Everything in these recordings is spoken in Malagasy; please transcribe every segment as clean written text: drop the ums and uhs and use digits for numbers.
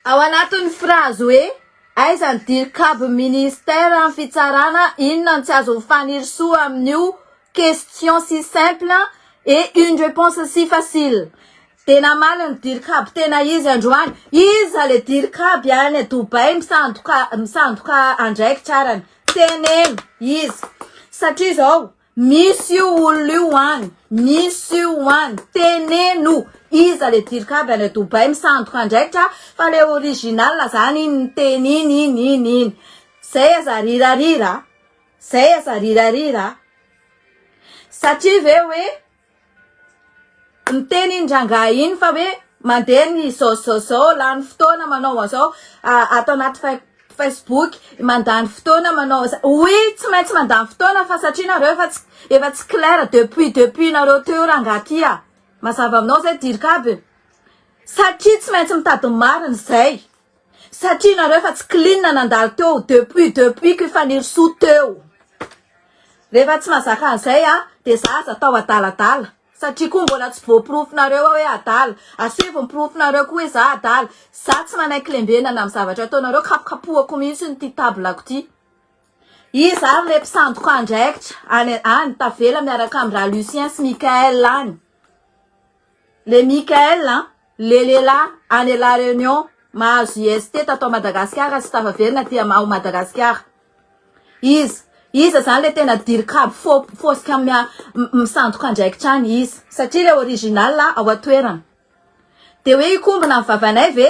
Ao anatin'ny frazy hoe aiza ny dirikabo ministère amin'ny fitsarana inona no tsy azo mifanirosoa amin'io question si simple et une réponse si facile. Tena maliny ny dirikabo tena izy androany. Iza le dirikabo any a Dubai misandoka andraikitrarany. Teneno izy. Satria zao misy io olona io any. Misy io any. Teneno. Iza le dirikabo any a Dubai misandoka andraikitra fa le original zany iny teny iny. Zay aza rirarira. Zay aza rirarira. Satria ve hoe miteny indrangah iny fa hoe mandeha ny zao lany fotoana manao azao atao anaty Facebook mandany fotoana manao oui tsy maintsy mandany fotoana fa satria nareo efa tsy clair depuis nareo teo rangatia mazava aminao zay dirikabo satria tsy maintsy mitady marina zay satria nareo efa tsy clean nandalo teo depuis que fanirisoa teo rehefa tsy mazaka an'izay de zaza atao adaladala satria koa mbola tsy voaporofo-nareo hoe adala asivy miporofo-nareo koa hoe za adala za tsy manaiky lembenana amin'ny zavatra ataonareo kapokapohako mihitsy ny ty tablako ty izy ary le mpisandoka andraikitra any tavela miaraka amin'ny raha Lucien sy Michael any le Michael le lela any La Réunion mahazo IST tato Madagasikara sy tavaverina ty ao Madagasikara izy zany le tena dirikabo fosika misandoka andraikitra any izy satria le original ao atoerana de hoe ikombona amin'ny vavanay ve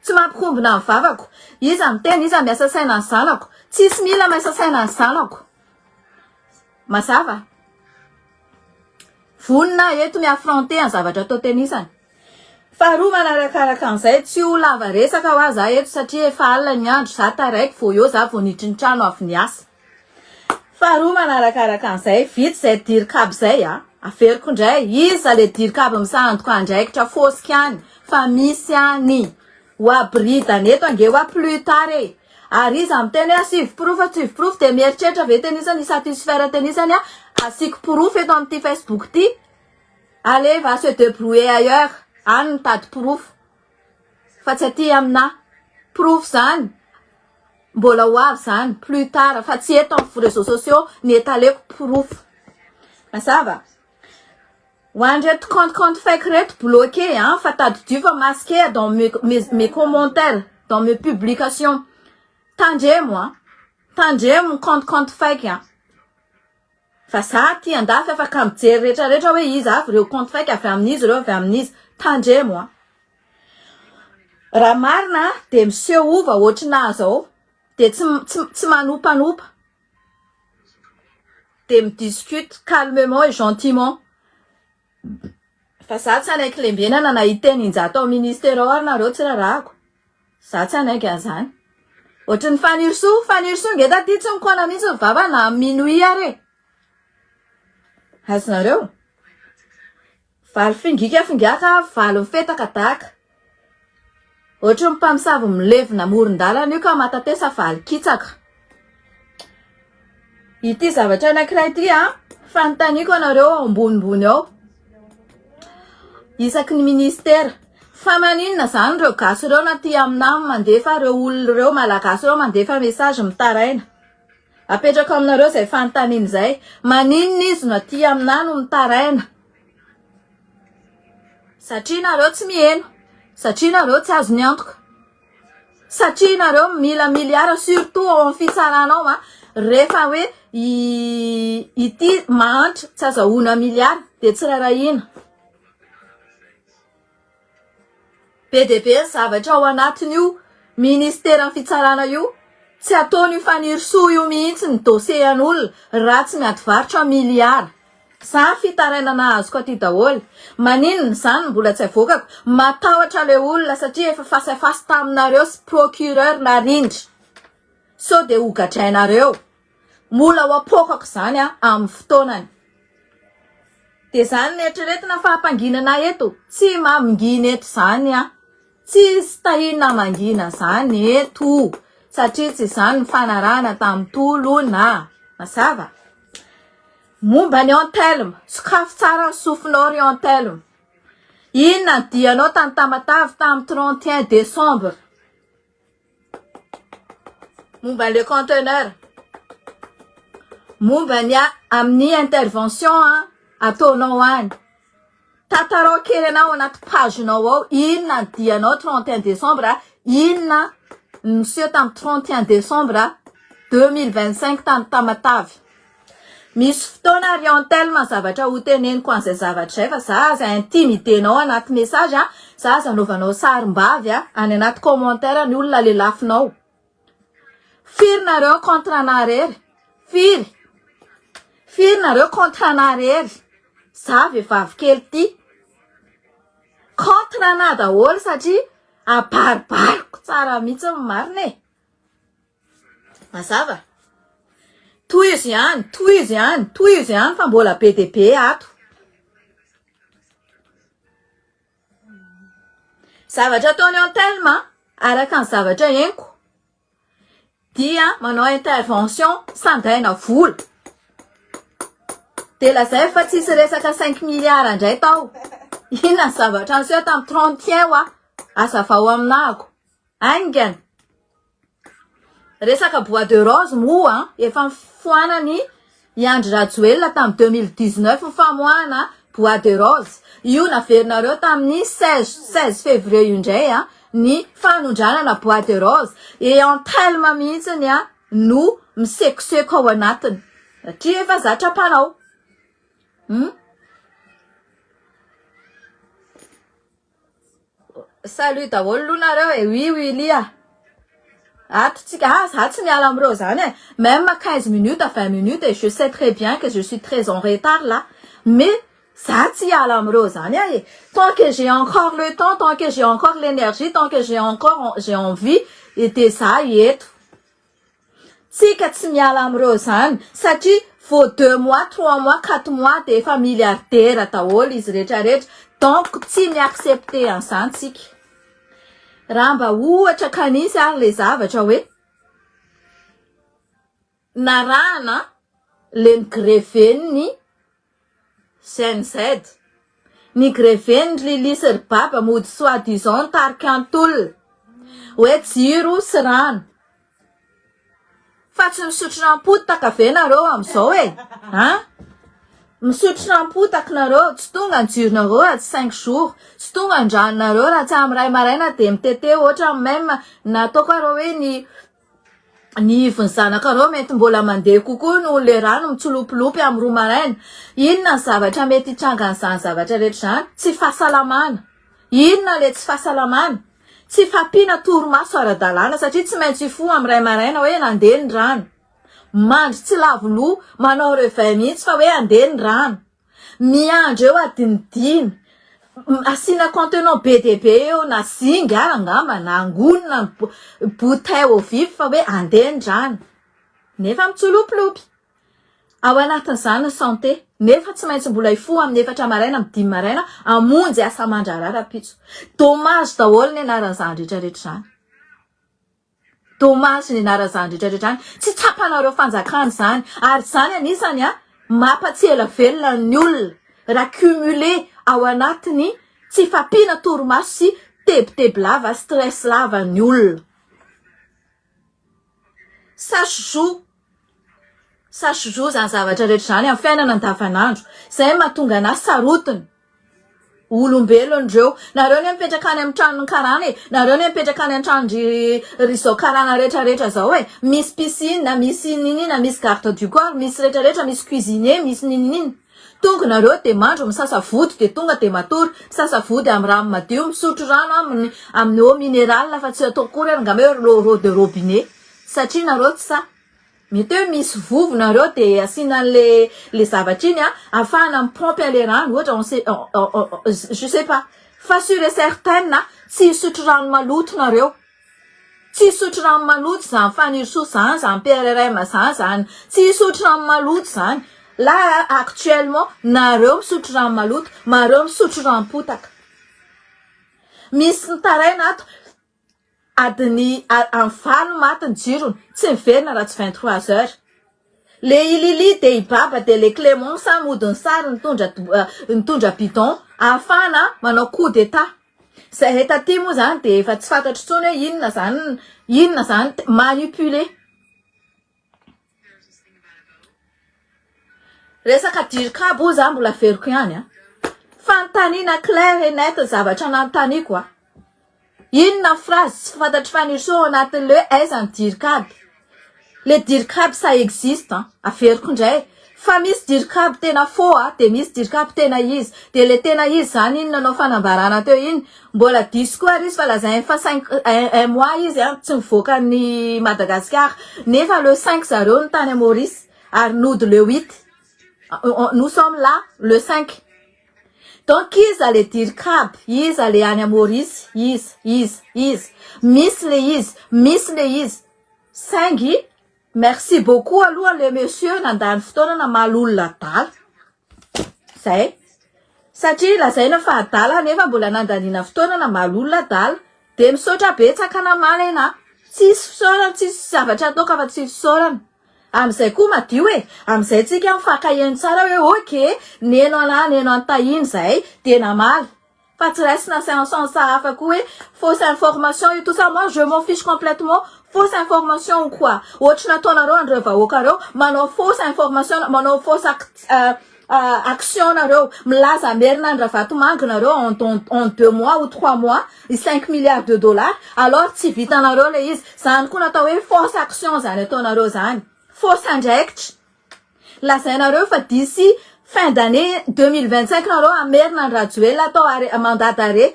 tsy mampikombona amin'ny vavako izy amiteny izy miasa saina ny zanako tsisy mila miasa saina ny zanako mazava vonina eto miafronté ny zavatra atao tenisany faharoa manarakaraka an'izay tsy ho lava resaka ho aza eto satria efa alina ny andro za taraiky vo eo za vo niditra ny trano avy niasa faharoa manarakaraka an'izay vitsy zay dirikabo zay averiko indray iza le dirikabo misandoka andraikitra fosika any fa misy any ho abridany eto ange ho a plus tard ary izy amiteny hoe asivy proof de mieritreritra ve tenisany satisfaire tenisany asiko proof eto amin'ty Facebook ty allez va se débrouiller ailleurs any mitady proof fa tsy aty amina proof zany mbola ho avy zany plus tard fa tsy eto amin'ny réseaux sociaux ny etaleko proof mazava ho andreto compte fake reto bloqué fa tadidio fa masqué dans mes commentaires dans mes publications tandremo compte fake fa za ty andafy afaka mijery rehetrarehetra hoe izy avy reo compte fake avy amin'izy reo avy amin'izy tandremo raha marina de miseho ova ohatrina zao de tsy manopanopa de midiscute calmement et gentiment fa za tsy anaiky lembenana na iteninjato ao ministère ao ary nareo tsy rarahako za tsy anaiky an'izany ohatrany faniriso nge taty tsy mikona mihitsy ny vava na minuit ary azonareo valo fingikafingaka valo mifetaka daka ohatra ny mpamosavy milevina moron-dalana io ka matatesa valo kitsaka ity zavatra anankiray ity fanontaniako anareo ambonimbony ao isaky ny ministère fa maninona zany reo gasy reo na ty aminamy mandefa reo olona reo malagasy reo mandefa message mitaraina apetraka aminareo zay fanontaniana zay maninona izy no ty aminany no mitaraina satria nareo tsy mieno satria nareo tsy azo niantoka satria nareo mila miliara surtout ao amin'ny fitsaranao rehefa hoe ity mahantra tsy azahoana miliara de tsy rarahina be de be zavatra ao anatin'io ministère ny fitsarana io tsy ataony fanirisoa io mihitsy ny dossier an'olona raha tsy miady varotra miliara sa fitarainana azoko aty daholo maninona zany mbola tsy avoakako matahotra le olona satria efa fasafasy taminareo sy procureur narindry so de hogadrainareo mola ho apokako zany amin'ny fotoanany de zany neritreretina fahampanginana eto tsy mamingina eto zany tsisy tahina mangina zany eto satria tsy zany ny fanarana tamin'ny tolona mazava momba ny antelme sokafo tsara ny sofinao orientelme inona ny dianao tany Tamatavy tamin'ny 31 décembre momba le conteneur momba ny amin'ny intervention ataonao any tatarao kely anao anaty pagenao ao inona ny dianao 31 décembre inona monsieur tam 31 décembre 2025 tamy Tamatavy misy fotoana Ariantel mazavatra ho teneniko an'izay zavatra zay fa za aza intimidenao anaty message za aza anovanao sarim-bavy any anaty commentaire ny olona lelafinao firy nareo contre narery firy nareo contre narery za vehivavy kely ty contre na daholo satria abaribariko tsara mihitsy ny marina e mazava toy izy ihany fa mbola be de be ato zavatra ataony Antelma araka ny zavatra henoko dia manao intervention sandaina vola de lazay fa tsisy resaka 5 milliards indray tao inona ny zavatra anseho tamy 31 azavao aminako aingana resaka bois de rose moa efa mifoanany Andry Rajoelina tamy 2019 famoana bois de rose io naverinareo tamin'ny 16 février io indray ny fanondranana bois de rose et Antelma mihitsiny no misekoseko ao anatiny satria efa zatra mpanao salut daholo lonareo oui lia ato za tsy miala amireo zany même 15 minutes à 20 minutes et je sais très bien que je suis très en retard là mais za tsy hiala amireo zany tant que j'ai encore le temps tant que j'ai encore l'énergie tant que j'ai envie de za eto tsika tsy miala amireo zany satria faut 2 mois 3 mois 4 mois de efa milliardaire daholo izy rehetrarehetra donc tsy miaccepter an'izany tsika raha mba ohatra kanisy ary le zavatra hoe narana le nigreveny CNZ ny greveny Lilisy Ribaba mody soi-disant tarika antolona hoe jiro sy rano fa tsy misotro rampotaka ve nareo amizao misotro rampotaka nareo tsy tonga ny jironareo raha tsy 5 jours tsy tonga ny ranonareo raha tsy amy ray maraina de mitete ohatra même nataoko areo hoe ny ivony zanakareo mety mbola mandeha kokoa no le rano mitsolopolopy amy roa maraina inona ny zavatra mety hitranga an'izany zavatra rehetra zany tsy fahasalamana inona le tsy fahasalamana tsy fampiana torimaso ara-dalàna satria tsy maintsy fo amy ray maraina hoe nandeha ny rano mandry tsy lavoloha manao réveil mihitsy fa hoe andeha ny rano miandro eo adinidina asina contenant be de be eo na zinga angamba na angonina bouteille au vif fa hoe andeha ny rano nefa mitsolopolopy ao anatin'izany santé nefa tsy maintsy mbola ifo amin'ny 4 maraina amin'ny 10 maraina amonjy asa mandrarara-pitso dommage daholo ny anaran'izany rehetrarehetra zany dommage ny anaran'izany rehetrarehetra zany tsy tsapanareo fanjakana zany ary zany anisany mampatsela velona ny olona raha cumulé ao anatiny tsy fampiana torimaso sy tebiteby lava stress lava ny olona sasojo zany zavatra rehetra zany amin'ny fiainana andavanandro zay mahatonga anazy sarotiny olombelonireo nareo ny mipetraka any amin'ny tranony karana nareo ny mipetraka any an-tranodry rizao karana rehetrarehetra zao misy piscine misy ninina misy garde du corps misy rehetrarehetra misy cuisinier misy ninina tonga nareo de mandro misasavody de tonga de matory misasavody amy rano madio misotro rano amin'ny eau minérale fa tsy atao kory angamba hoe eau de robinet satria nareo tsy sa mety hoe misy vovo nareo de asina le zavatra iny afahana mipompe le rano ohatra je sais pas fa sûr et certaine tsy hisotro rano maloto nareo tsy hisotro rano maloto zany fanirso zany zany PRRM zany tsy hisotro rano maloto zany là actuellement nareo misotro rano maloto mareo misotro rano potaka misy nitaraina ato adiny amy valo matiny jirony tsy miverina raha tsy 23 heures le Ilili de Ibaba de le Clément samodiny sary nitondra bidon afana manao coup d'état zay heta ty moa zany de efa tsy fantatry tsony hoe inona zany manipuler resaka dirikabo za mbola feriko ihany a fantanina clair et net zavatra anantaniko a inona phrase tsy fantatry faniso anatin' le aizany dirikabo le dirikabo ça existe averiko indray fa misy dirikabo tena faux a de misy dirikabo tena izy de le tena izy zany iny nanao fanambarana teo iny mbola diso koa izy fa lazainy fa 5 mois izy a tsy mivoaka ny Madagascar nefa le 5 zareo ny tany Maurice ary nody le 8 nous sommes là le 5 donc iza le dirikabo iza le any Maurice izy misy le izy sangy merci beaucoup aloha le monsieur nandany fotoana namaly olona adala zay satria lazaina fa adala nefa mbola nandanina fotoana namaly olona adala de misaotra betsaka namaly ena tsisy fisaorana tsisy zavatra ataoko fa tsisy fisaorana amizay koa madio amizay tsika mifakaheno tsara hoe ok neno antahiny zay de namaly fa tsy raisina sens hafa koa hoe fausse information et tout ça moi je m'en fiche complètement fausse information ou quoi ohatra nataonareo andreo vahoakareo manao fausse information manao fausse action nareo milaza merinandra vatomanga nareo en 2 mois ou 3 mois 5 milliards de dollars alors tsy vitanareo le izy zany koa natao hoe fausse action zany ataonareo zany fausse indirect lazainareo fa d'ici fin d'année 2025 nareo amerinandrajoel atao mandat d'arrêt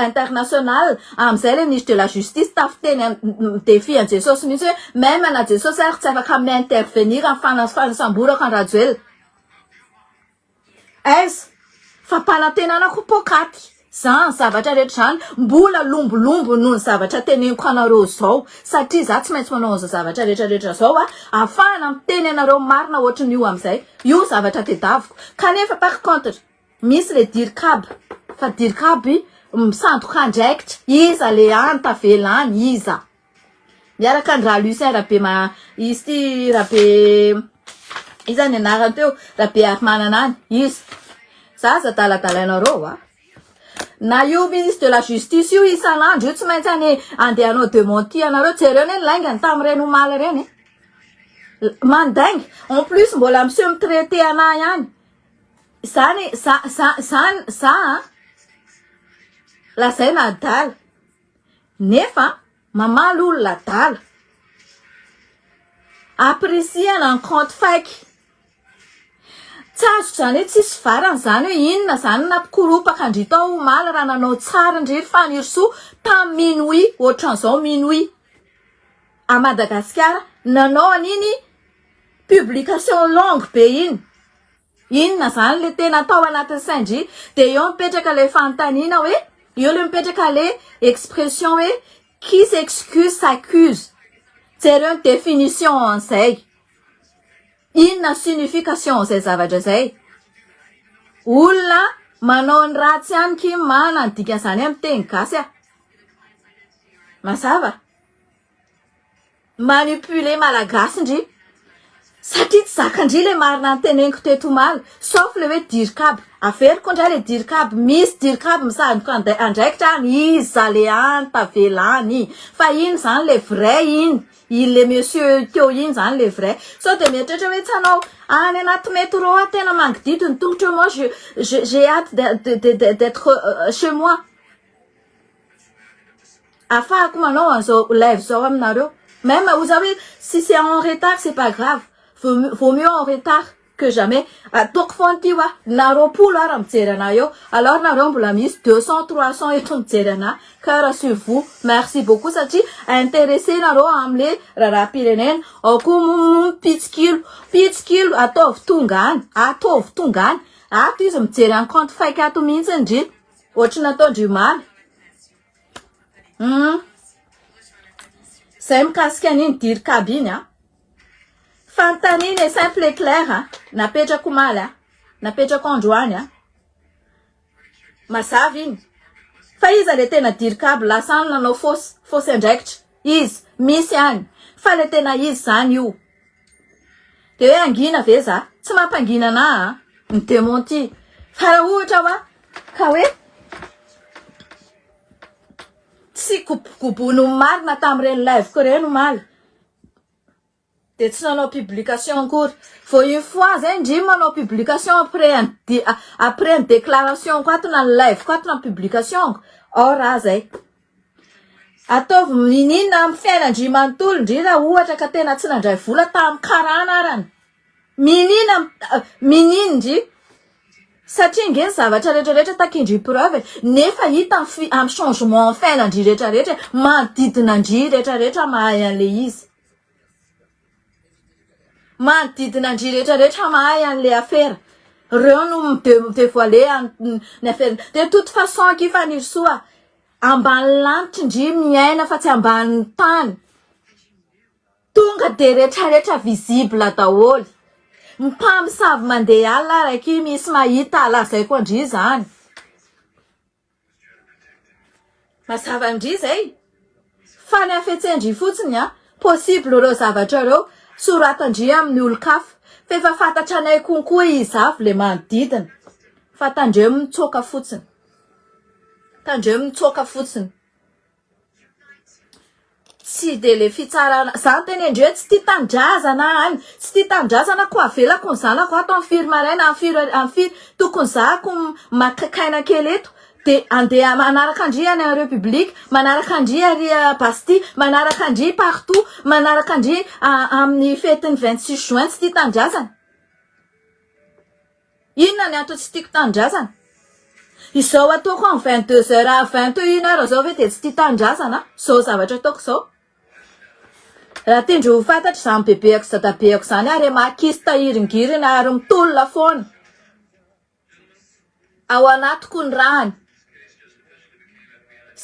international amizay le ministre de la justice tafiteny défi an Jesosy mihitsy hoe même ana Jesosy ary tsy afaka mi-intervenir amin'ny fanasamboraka an Rajoel aiza fa mpanatenana ko pokaty zany zavatra rehetra zany mbola lombolombo noho ny zavatra teneniko anareo zao satria za tsy maintsy manao an'izao zavatra rehetrarehetra zao ahafahana miteny anareo marina ohatrin' io amizay io zavatra tedaviko kanefa par contre misy le dirikabo fa dirikabo misandoka indraikitra iza le antavelany iza miaraka ny raha Lucien rabe izy ty rabe iza ny anarany teo rabe Armananany izy za daladalainareo na io ministre de la justice io isan'andro io tsy maintsy andehanao démenti anareo jereo ny laingany tamin'ireny omaly reny mandaingy en plus mbola monsieur mitraité ana ihany zany lazaina adala nefa mamaly olona adala appréciana ny compte fake tsy azoko zany hoe tsisy varany zany hoe inona zany nampikorupaka andry tao omaly raha nanao tsara indriry fanirisoa tam minuit ohatran'izao minuit à Madagascar nanao an'iny publication longue be iny inona zany le tena tao anatin'ny saindry de eo mipetraka le fantanina hoe eo le mipetraka le expression hoe qui s'excuse s'accuse jereo ny définition an'izay inona signification zay zavatra zay olona manao ny ratsy ihany ky mana ny dikan'izany amin'ny teny gasy mazava manipuler malagasy indry satria tsy zakandry le marina ny teneniko teto omaly sauf le hoe dirikabo averiko indray le dirikabo misy dirikabo misandoka andraikitra any iza le antavelany fa iny zany le vrai iny le monsieur teo iny zany le vrai so de mieritreritra hoe tsy anao any anaty métro tena mangididy ny tongotra moi j'ai hâte d'être chez moi afahako manao an'izao live zao aminareo même oza hoe si c'est en retard c'est pas grave vaut mieux en retard que jamais ataoko foana ty na roapolo ara mijery ana eo alors nareo mbola misy 200-300 eto mijery ana cœur sur vous merci beaucoup satria intéressé nareo amle raharam-pirenena ao koa pitsikilo ataovy tongany ato izy mijery any compte fake ato mihitsy ndry ohatry nataondry omaly zay mikasika an'iny dirikabo iny fantanina simple et clair napetrako omaly napetrako androany mazava iny fa iza le tena dirikabo lasany nanao fausse indraikitra izy misy any fa le tena izy zany io de hoe angina ve za tsy mampangina na ny démenti fa raha ohatra ka hoe tsy gobony marina tamin'ireny live ko reny omaly de tsy nanao publication akory fo une fois zay ndry manao publication après une déclaration koa tona live koa tona publication raha zay ataovy mininona amin'ny fiainandry manontolo ndry raha ohatra ka tena tsy nandray vola tamin'ny karana arany minino ndry satria nge zavatra rehetrarehetra takindry preuve nefa hita amin'ny changement fiainandry rehetrarehetra manodidina ndry rehetrarehetra mahay an'le izy manodidina ndry rehetrarehetra mahay an'le affaire reo no midévoiler ny affaire de toute façon kifaniry soa ambany lanitra ndry miaina fa tsy ambany tany tonga de rehetrarehetra visible daholy mpamosavy mandeha alina raiky misy mahita alazay koa ndry zany mazava ndry zay fa ny afetsendry fotsiny possible reo zavatra reo soratandry amin'ny olo-kafa fa efa fantatra anay konkoa izy avy le manodidina fa tandreo mitsoka fotsiny tsy de le fitsarana zany teny ndreo tsy tia tanindrazana any tsy tia tanindrazana koa avelako ny zanako ato amin'ny firy maraina amin'ny firy tokony zako makakaina kely eto de andeha manaraka andry any en république manaraka andry ary Bastille manaraka andry partout manaraka andry amin'ny fetiny 26 juin tsy tia tanindrazana inona ny antony tsy tiako tanindrazana izao ataoko amin'ny 22 heures 21 heures zao ve de tsy tia tanindrazana zao zavatra ataoko zao raha tendry ho fantatra zany bebeako zadabeako zany ary makisy tahiringirina ary mitolona foana ao anatiko ny rahany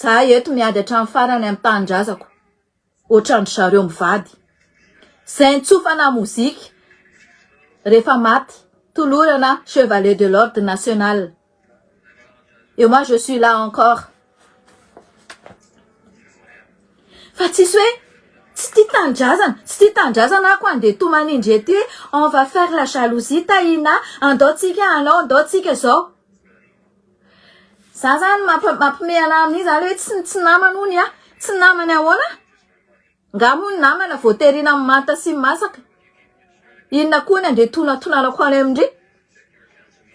za eto miady hatramin'ny farany amin'ny tanindrazako ohatrandry zareo mivady zay nitsofana mozika rehefa maty tolorana chevalier de l'ordre national et moi je suis là encore fa tsisy hoe tsy tia tanindrazana ako andeha tomanindry ety hoe on va faire la jalousie tahina andaotsika anao andaotsika zao za zany mampimehana amin'iny zany hoe tsy namana ony tsy namana ahoana ngamo ny namana voaterina amin'ny manta sy masaka inona koa ny andeha tonatonanako any amindry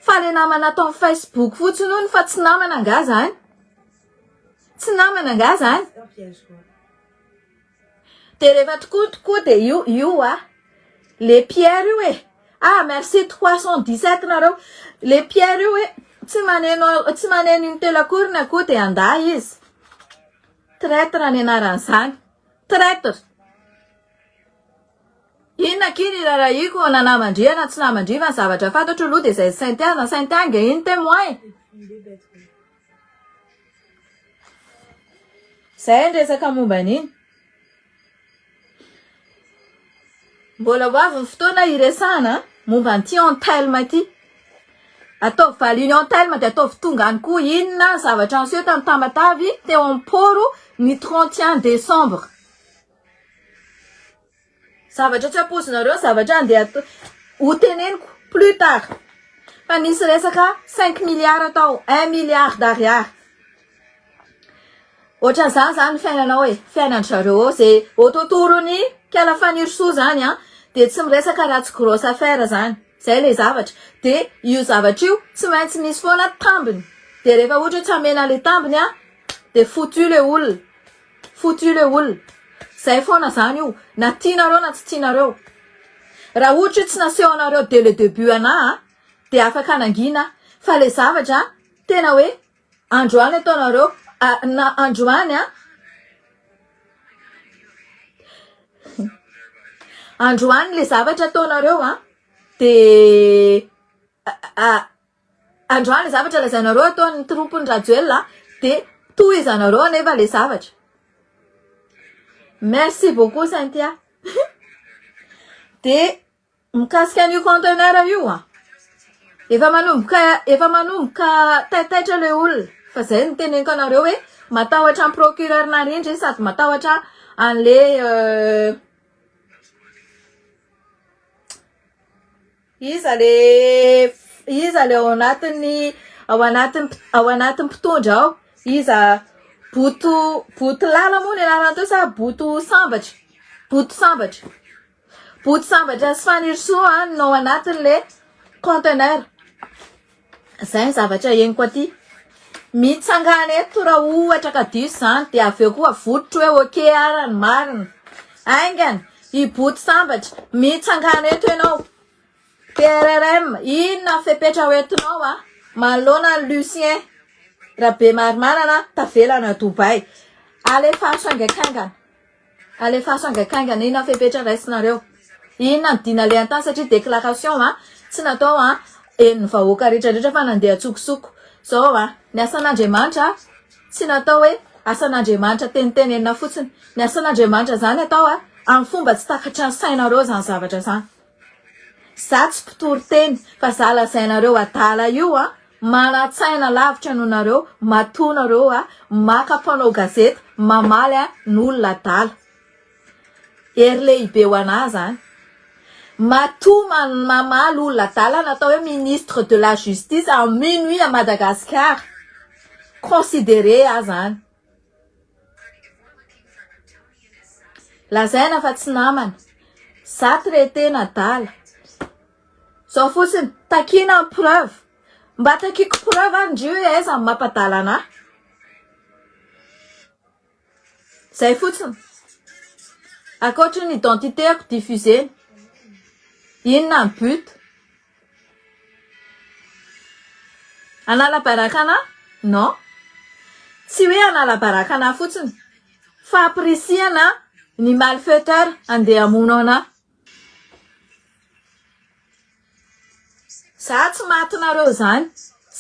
fa le namana atao amin'ny Facebook fotsiny ony fa tsy namana nga zany de rehefa tokoa de io le Pierre io merci 317 nareo le Pierre io tsy maneno iny telakorina akoa de anda izy traître ny anaran'izany traître inona kiny raha iko na namandriana tsy namandriva ny zavatra fantatro aloha de zay Saint-Ange iny témoin zay ndresaka momba an'iny mbola hoavy ny fotoana iresana momba an'ity antelme ty ataovy valiny antelme de ataovy tongany koa inona zavatra anseho tamin'ny Tamatavy teo am-poro ny 31 décembre zavatra tsy apozinareo zavatra andeha ho teneniko plus tard fa nisy resaka 5 milliards atao 1 milliard d'ariary ohatran'izany zany fiainanao fiainandry zareo zay ototorony kala fanirosoa zany de tsy miresaka raha tsy grosse affaire zany zay le zavatra de io zavatra io tsy maintsy misy foana tambiny de rehefa ohatra tsy amena le tambiny de foutu le olona zay foana zany io na tianareo na tsy tianareo raha ohatra tsy naseho anareo dès le début de afaka nangina fa le zavatra tena hoe androany ataonareo na androany androany le zavatra ataonareo de androany le zavatra lazainareo ataon'ny trompony Rajoel de tohizanareo nefa le zavatra merci beaucoup Cynthia de mikasika an'io conteneur io efa manomboka taitaitra le olona fa zay ny teneniko anareo hoe matahotra amin'ny procureur narindry sady matahotra an'le iza le ao anatin'ny mpitondra ao iza boto lala moa ny anarana teo sa boto sambatra boty sambatra sy fanirisoa no anatin'le conteneur. Zay zavatra henoko aty. Mitsangana eto raha ohatra ka diso zany dia aveo koa voditra hoe okay arany marina. Aingana, I boty sambatra, mitsangana eto ianao. PRRM, inona fepetra hoentinao Malona Lucien. Raha be marimarana tavelana Dubai. Alefaso angakaingana. Alefaso angakaingana inona fepetra raisinareo. Inona dina le antany satria déclaration tsy natao eny vahoaka rehetrarehetra fa nandeha tsokosoko. Zao ny asan'Andriamanitra tsy natao hoe asan'Andriamanitra tenitenenina fotsiny. Ny asan'Andriamanitra zany atao amin'ny fomba tsy takatra ny sainareo zany zavatra zany. Za tsy mpitory teny fa za lazainareo adala io manatsaina lavitra noho nareo, matonareo maka mpanao gazety, mamaly n'olona adala. Ery lehibe ho anahy zany. Matoa mamaly olona adala natao hoe ministre de la justice en minuit à Madagascar. Considéré zany. Lazaina fa tsy namana. Za traité nadala. Zao fotsiny takina ny preuve. Mba takiko preuve andrio aiza mampadala anahy. Zay fotsiny. Akoatra ny identitéako diffusé. Inona ny but? Anala baraka anahy? Non. Tsy hoe anala baraka anahy fotsiny. Fa appréciana ny malfaiteur andeha hamono anahy. Za tsy matinareo zany.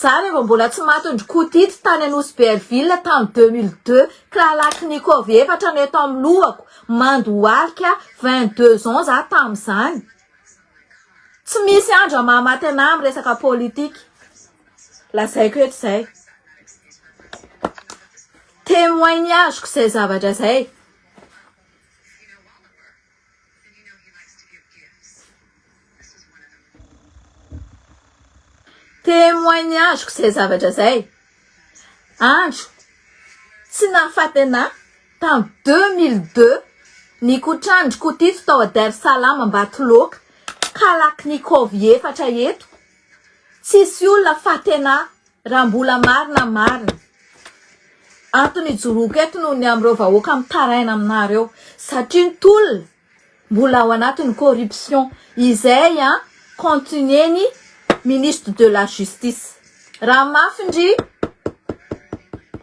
Za rehefa mbola tsy matindry kotity tany Anosy Belleville tamy 2002 Kralaknikov efatra ny eto amin'ny lohako. Mandohalika 22 ans za tam'izany. Tsy misy andro mahamaty anahy amin'ny resaka politika. Lazaiko eto zay. Témoignageko zay zavatra zay. Témoignageko zay zavatra zay. Andro tsy nahafaty anahy tamy 2002 nikotrandro kotito tao a Dar es Salaam Ambatoloka. Kalaknikov efatra eto. Tsisy olona faty anahy raha mbola marina. Antony ijoroako eto noho ny amreo vahoaka mitaraina aminareo. Satria ny tolona mbola ao anatin'ny corruption. Izay continueny ministre de la justice. Raha mafindry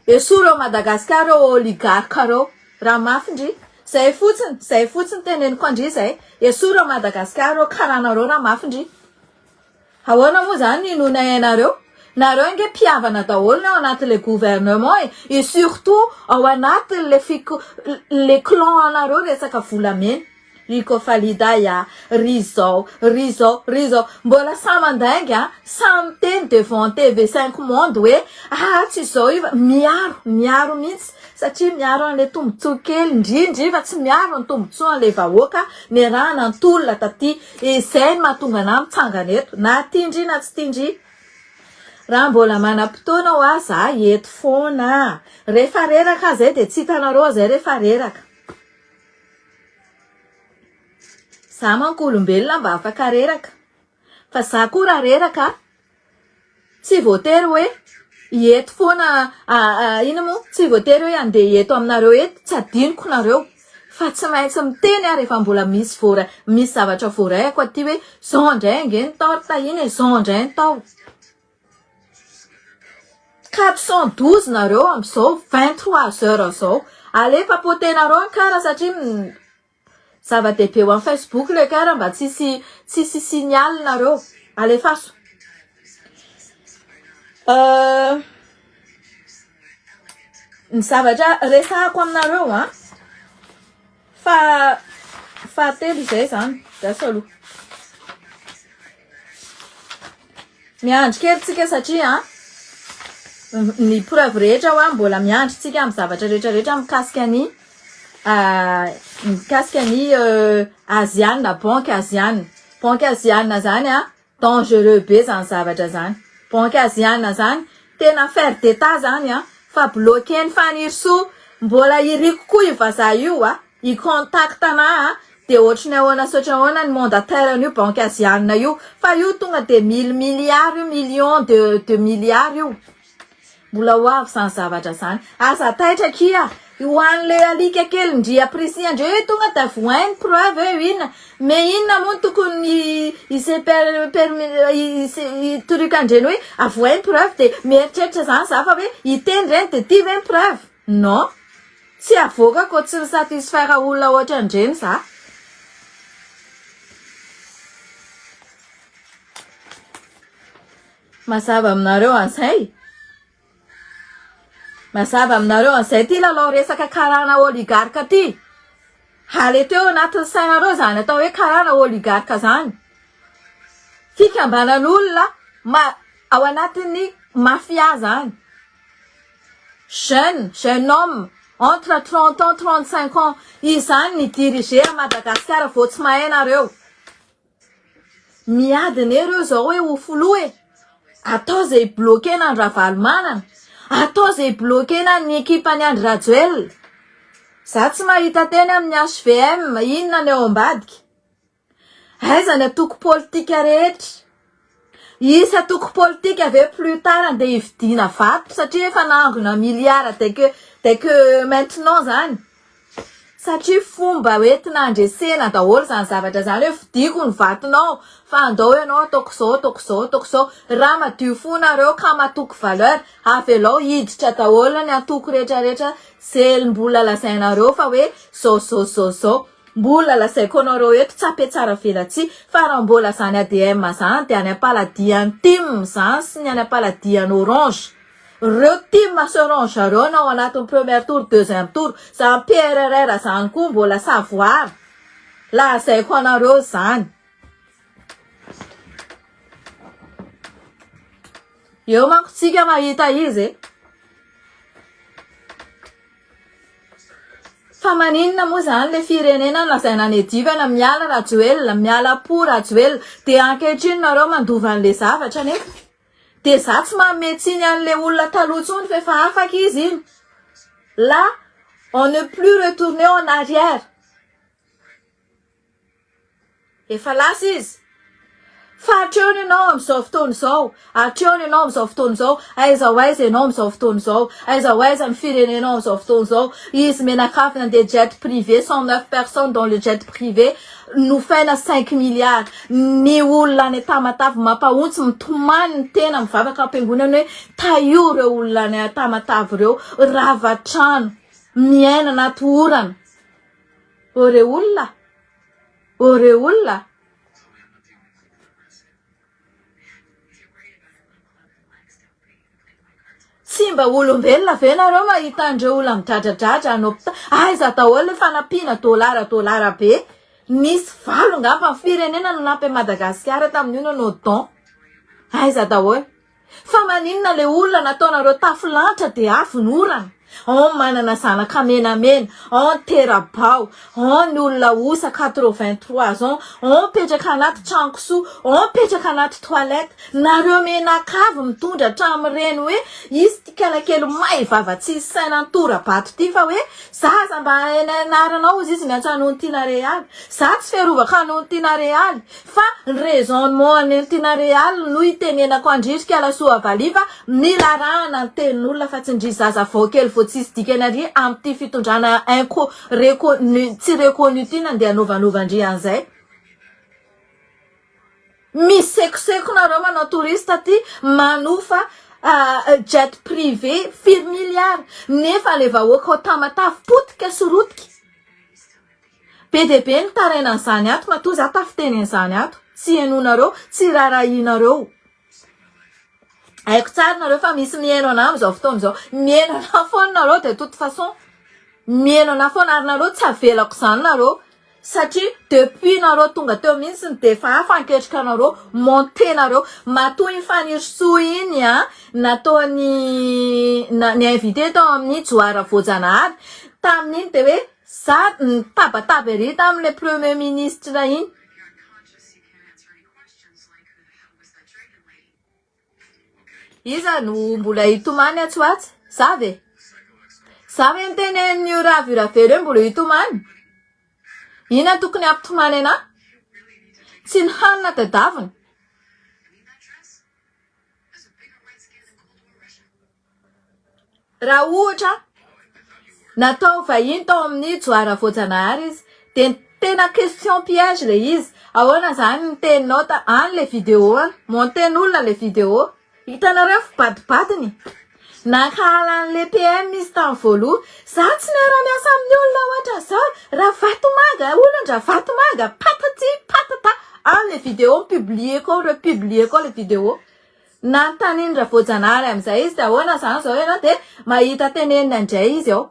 esoro Madagascar reo oligarque reo. Raha mafindry zay fotsiny teneniko andry zay. Esoro Madagascar reo karanareo raha mafindry. Ahoana moa zany ninona ianareo? Nareo inge mpiavana daholo ao anatin'le gouvernement et surtout ao anatin'le clan anareo resaka volamena. Rico Falida Rizzo. Mbola samandainga samy teny devant TV5 Monde hoe tsy zao iva miaro mihitsy satria miaro an'le tombotsoa kely ndrindry fa tsy miaro ny tombotsoa an'le vahoaka ny raha nantolona taty izay ny mahatonga anahy mitsangana eto na tindry na tsy tindry. Raha mbola manam-potoana za eto foana. Rehefa reraka zay de tsy hitanareo zay rehefa reraka. Za manko olombelona mba afaka reraka. Fa za koa raha reraka tsy voatery hoe eto foana ina moa tsy voatery hoe andeha eto aminareo eto tsy adiniko nareo. Fa tsy maintsy miteny rehefa mbola misy zavatra voarayako aty hoe zao ndray nge ny tao tahiny zao ndray ny tao. 412 nareo am'izao 23 heures zao. Alefa potenareo ny kara satria zava-dehibe ho amin'ny Facebook le kara mba tsisy signal nareo. Alefaso. Ny zavatra resahako aminareo fa telo zay zany. Dasa aloha. Miandry kely tsika satria ny preuve rehetra mbola miandry tsika amin'ny zavatra rehetrarehetra mikasika ny Asiana, banque Asiana. Banque Asiana zany dangereux be zany zavatra zany. Banque Asiana zany tena affaire d'état zany fa bloqué ny faniriso mbola iriko koa i vazaha io i contact anahy de ohatrany ahoana sotra ahoana ny mandataire io banque asiana io fa io tonga de 1000 milliards io millions de milliards io mbola ho avy zany zavatra zany aza taitra kia ho an'le alika kely ndry apprécie andreo tonga de vohainy preuve eo inona mais inona moa tokony torikandreny hoe avohainy preuve de mieritreritra zany za fa hoe iteny reny de ty ve ny preuve non tsy avoaka ko tsy satisfaire olona ohatrandreny za mazava aminareo an'izay mazava aminareo an'izay ty lalao resaka karana oligarka ty hale teo anatin'ny sainareo zany atao hoe karana oligarka zany fikambanan'olona ao anatin'ny mafia zany jeune homme entre 30 ans 35 ans izany ny diriger à Madagascar vao tsy mahay nareo miadiny ereo zao hoe ho foloe atao zay bloqué na Ravalomanana atao zay bloqué na ny ekipa Andry Rajoelina za tsy mahita teny amin'ny HVM inona ny ao ambadika aiza ny atoko politika rehetra isa atoko politika ave plus tard andeha hividiana vato satria efa nangona milliard dès que maintenant zany satria fomba hoentina andresena daholo zany zavatra zany hoe vidiko ny vatonao fa andao ianao ataoko zao raha madio fonareo ka matoko valeur avy alao hiditra daholo ny atoko rehetrarehetra mbola lazainareo fa hoe zao mbola lazaiko anareo eto tsy apetsara velatsy fa raha mbola zany ADM zany de any am-paladiany tim zany sy ny any am-paladiany orange reo tim sy orange reo nao anatin'ny premier tour deuxième tour zany PRRR zany koa mbola savoir lazaiko anareo zany eo manko tsika mahita izy fa maninona moa zany le firenena lazaina ny edivana miala Rajoelina miala po Rajoelina de ankehitriny nareo mandova an'le zavatra nefa de za tsy mametsiny an'le olona taloha fa efa afaka izy iny là on ne plus retourner en arrière efa lasa izy fa hatreo ianao amin'izao fotoana izao hatreo ianao amin'izao fotoana izao aiza ho aiza ianao amin'izao fotoana izao aiza ho aiza ny firenenao amin'izao fotoana izao izy menakafina andeha jet privé 109 personnes dans le jet privé nofaina 5 milliards ny olona any Tamatave mampahontsy mitomany ny tena mivavaka am-piangonana hoe taio reo olona any Tamatave reo ravatrano miaina anaty orana ore olona tsy mba olombelona ve nareo mahita andreo olona midradradratra anao aiza daholo fanampiana dolara be nisy valo ngamba firenena nanampy Madagasikara tamin'io no don aiza daholo fa maninona le olona nataonareo tafilantra de afy ny orana on manana zanaka menamena on terabao on olona osa 83 ans on petraka anaty trankoso on petraka anaty toilette nareo menakavy mitondra tramoreny hoe izy tikalakely may vava tsy saina ntora-bato ty fa hoe zaza mba naranao izy miantsanony tina real za tsy fiarovaka anony tina real fa raisonnement ny tina real no itenenako andritrika lasoa valiva mila rahana ny tenin'olona fa tsy ndry zaza vaokely tsisy dikany ary amin'ny fitondrana tsy reconnu ty nandeha novanovandry an'izay misekoseko nareo manao touriste ty manofa jet privé 4 milliards nefa le vahoaka ao Tamatave potika sorotika be de be ny tarainan'izany ato matoa za tafitenen'izany ato tsy henonareo tsy rarahinareo aiko tsara nareo fa misy mihaino ana amin'izao fotoana izao mihaino ana foana nareo de toute façon mihaino ana foana ary nareo tsy avelako zany nareo satria depuis nareo tonga teo mihitsy de fa hafa anketrika nareo monté nareo matoa iny fanirisoa iny nataony ny invité tao amin'ny Joara Voajanahary tamin'iny de hoe za tabataba ery tamin'le premier ministre iny iza no mbola hitomany atsoatsy za ve ny tenen'ny raviravelo hoe mbola hitomany Ina tokony ampitomany ana? Tsy ny hanina tadaviny. Raha ohatra natao vahiny tao amin'ny Joara Voajanahary izy, de tena question piège le izy. Ahoana zany ny teninao any le vidéo any, monten'olona le vidéo. Hitanareo fibadibadiny. Nakahala an'le PM izy tamin'ny voaloha. Za tsy miara-miasa amin'ny olona ohatra zao. Raha vatomanga, olona vatomanga, patati patata. Le vidéo publié ko le vidéo. Nantanindra Voajanahary am'izay izy de ahoana zany zao ianao de mahita tenenina indray izy ao.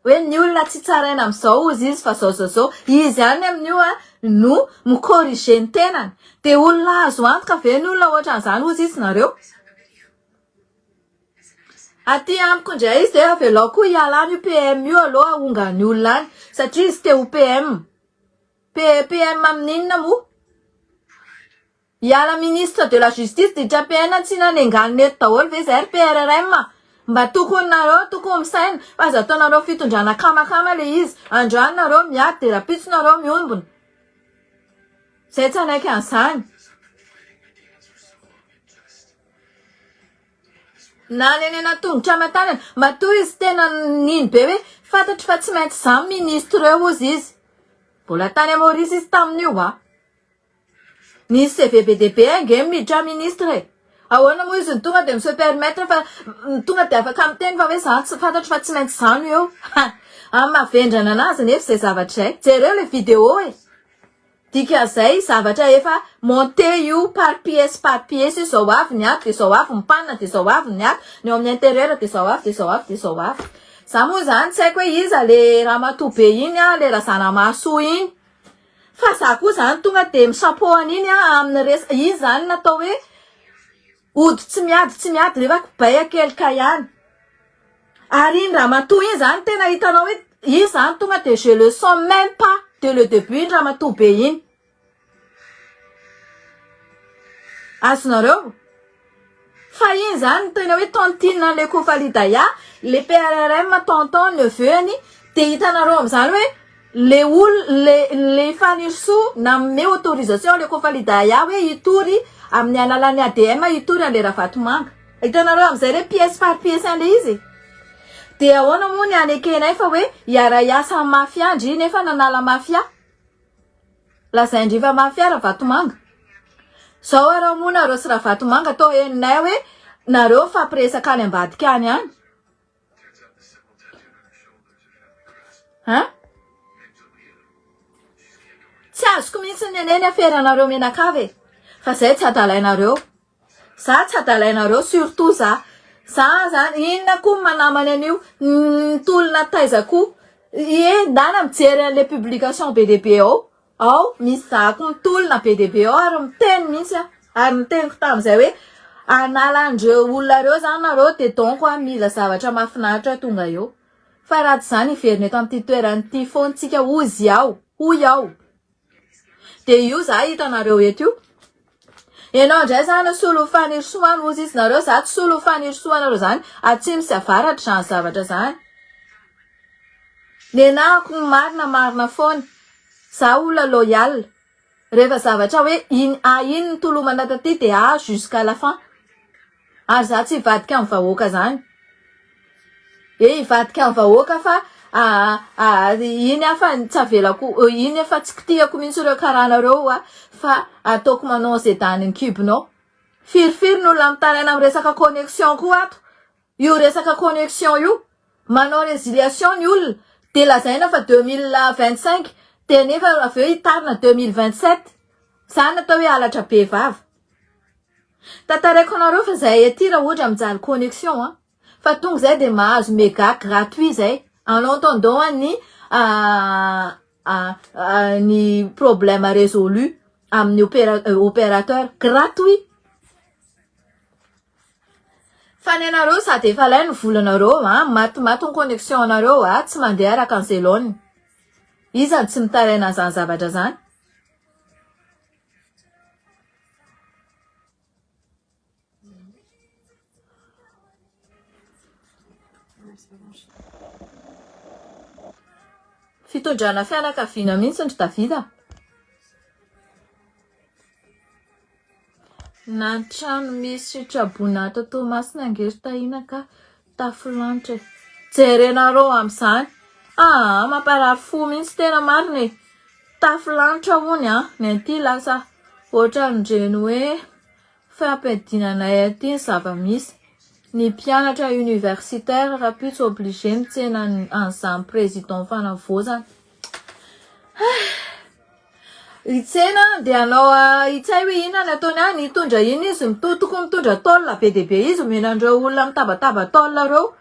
Hoe ny olona tsy tsaraina am'izao ozy izy fa zao. Izy ihany amin'io no mikorrige ny tenany. De olona azo antoka ve ny olona ohatran'izany ozy izy nareo? Aty amiko indray izy de avelao koa hialany io PM io aloha ongan'ny olona any. Satria izy te ho PM. PM amin'inona mo? Hiala ministre de la justice de JPN tsy nanenganiny eto daholo ve zay PRRM mba tokony nareo tokony misaina fa aza ataonareo fitondrana kamakama le izy. Androany nareo miady de rapitso nareo miombona. Zay tsy anaiky an'izany. Nanenena tongotra aman-tanana matoa izy tena niny be hoe fantatry fa tsy maintsy zany ministre eo ozy izy. Mbola tany Maurice izy tamin'io Nisy CVBDB nge miditra ministre. Ahoana moa izy tonga de se permettre fa tonga de afaka miteny fa hoe zany tsy fantatry fa tsy maintsy zany eo. Mavendrana anazy nefa zay zavatra zay. Jereo le vidéo Dikan'izay zavatra efa monté io par pièce zao avy ny ato de zao avy mipanina de zao avy ny ato. Ny ao amin'ny intérieur de zao avy. Za moa zany tsy haiko hoe iza le ramatoa be iny le razanamaso iny. Fa za koa zany tonga de misapohana iny amin'ny izy zany natao hoe ody tsy miady refa kibay akelika ihany. Ary iny ramatoa iny zany tena hitanao hoe izy zany tonga de je le sens même pas de le début iny ramatoa be iny. Azonareo? Fa iny zany tena hoe tontine le Kofalidaya, le PRRM tonton neveu-ny de hitanareo am'izany hoe le fanirso nanome autorisation le Kofalidaya hoe hitory amin'ny alalan'ny ADM hitory an'le Ravatomanga. Hitanareo am'izay le pièce par pièce an'le izy. De ahoana moa ny anekenay fa hoe hiara-hiasa amin'ny mafia ndry nefa nanala mafia. Lazaindriva mafia Ravatomanga. Zao arao moa nareo sy Ravatomanga atao heninay hoe nareo fampiresaka any ambadika any any. Tsy azoko mihitsy neneny aferanareo menakavy. Fa zay tsy adalainareo. Za tsy adalainareo surtout za. Za zany inona koa manamany an'io tolona taizako. Ndana mijery an'le publication BDB ao misy zako mitolona BDB ao ary miteny mihitsy ary miteniko tamin'izay hoe analandreo olona reo zany nareo de donc mila zavatra mahafinaritra tonga eo. Fa raha tsy zany iverina eto amin'ity toeran'ity fontsika hoy ao. De io za hitanareo eto io. Enao ndray zany solo fanirisoana ozy izy nareo za tsy solo fanirisoanareo zany atsimo sy avaratra zany zavatra zany. Nenako marina foana. Za olona loyal. Rehefa zavatra hoe iny ny tolomana taty de jusqu'à la fin. Ary za tsy ivadika amin'ny vahoaka zany. Ivadika amin'ny vahoaka fa iny afa tsy avelako iny afa tsy kitihako mihitsy ireo karanareo fa ataoko manao zay danin'ny kibinao. Firifiry ny olona amin'ny tanàna amin'ny resaka connexion koa ato. Io resaka connexion io manao résiliation ny olona de lazaina fa 2025 de nefa aveo hitarina 2027. Zany natao hoe halatra be vava. Tantaraiko anareo fa zahay aty raha ohatra mijaly connexion fa tonga zay de mahazo méga gratuit zay. En entendant ny problème résolu amin'ny opérateur gratuit. Fa nenareo sady efa lay ny volanareo matimaty ny connexion nareo tsy mandeha araka ny zelony. Iza tsy mitaraina zany zavatra zany. fitondrana fianakaviana mihitsy ny Davida. Na trano misy trabona ato Tomasina angery tahina ka tafilanitra. Jerenareo amin'izany. Mamparary fo mihitsy tena marina e. Tafilanitra hony ny anty lasa ohatran'ireny hoe fampiadinanay aty ny zava-misy. Ny mpianatra universitaire rapitso obligé mitsena an'izany président fanavozana. Itsena dia anao itsay hoe inona ny ataony any hitondra iny izy tokony mitondra taolina be dia be izy omenandreo olona mitabataba taolina reo.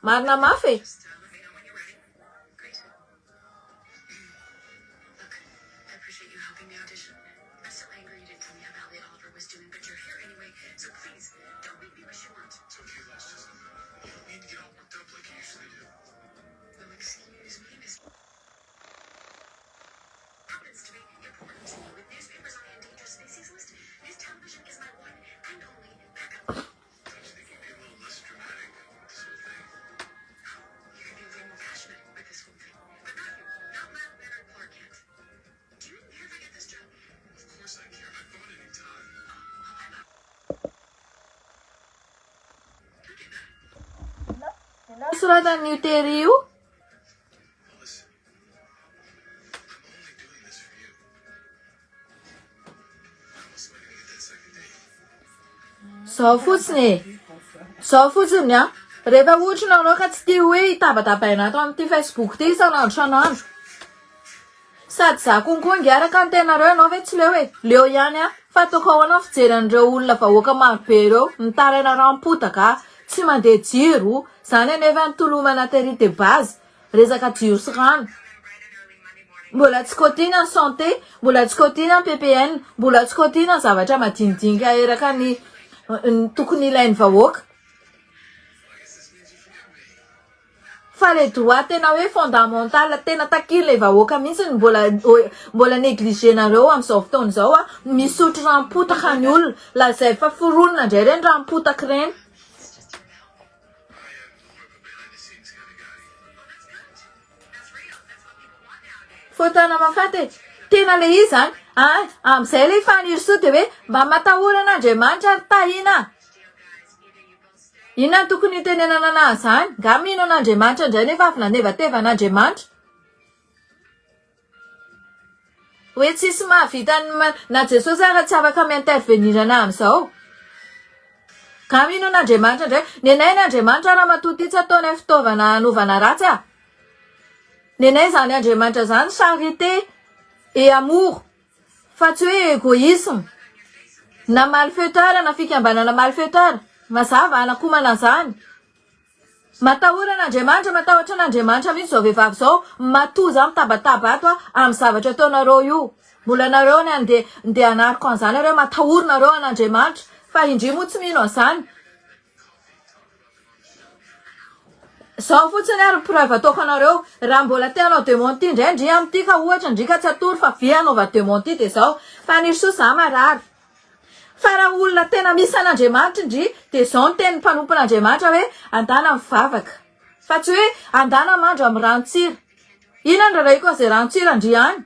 Marina mafy e. Soratan'io tery io. Zao fotsiny rehefa otrina anao ka tsy tia hoe hitabatabaina ato amin'ity Facebook ty isanandro isanandro. Sady za konkoa ngiaraka ny tenareo anao ve tsy leo e. Leo ihany fa toko ahoana fijeran'ireo olona vahoaka marobe ireo mitaraina rampotaka tsy mandeha jiro. Zany anefa nitolomana tery de base resaka jiro sy rano. Mbola tsy kotiana ny santé, mbola tsy kotiana ny PPN, mbola tsy kotiana ny zavatra madinidinika eraka ny tokony ilain'ny vahoaka. Fa le droit tena hoe fondamental tena takilay vahoaka mihitsy mbola negligénareo amin'izao fotoana izao misotro rampotaka ny olona lazay fa foronina indray reny rampotaka reny. Fotana mafaty tena le izy zany amin'izay le faniriso de hoe mba matahoranaandriamanitra ary tahina. Inona tokony tenenana anazy zany? Nga mino an'Andriamanitra indray nefa avy nanevatevan'Andriamanitra. Hoe tsisy mahavita na Jesosy ara tsy afaka mi-intervenirana amin'izao. Nga mino an'Andriamanitra indray nenay n'Andriamanitra raha matoty tsy ataonay fitaovana anovana ratsy nenay zany Andriamanitra zany charité et amour fa tsy hoe égoïsme na malfaiteur na fikambanana malfaiteur. Mazava anakomana zany. Matahoran'Andriamanitra matahotra n'Andriamanitra mihitsy zao vehivavy zao matoza mitabataba ato amin'ny zavatra ataonareo io. Mbola nareo ny andeha anariko an'izany nareo matahornareo an'Andriamanitra fa indri moa tsy mino an'izany. Zao fotsiny ary preuve ataoko anareo raha mbola teanao démenti indray ndry amin'ity ka ohatra ndrika tsy atory fa via anaova démenti de zao faniriso za marary. Fa raha olona tena misy an'Andriamanitra indri de zao ny teny mpanompon'Andriamanitra hoe andana mivavaka fa tsy hoe andana mandro amin'ny ranontsira. Inona ny raraiko izay ranontsira ndry any.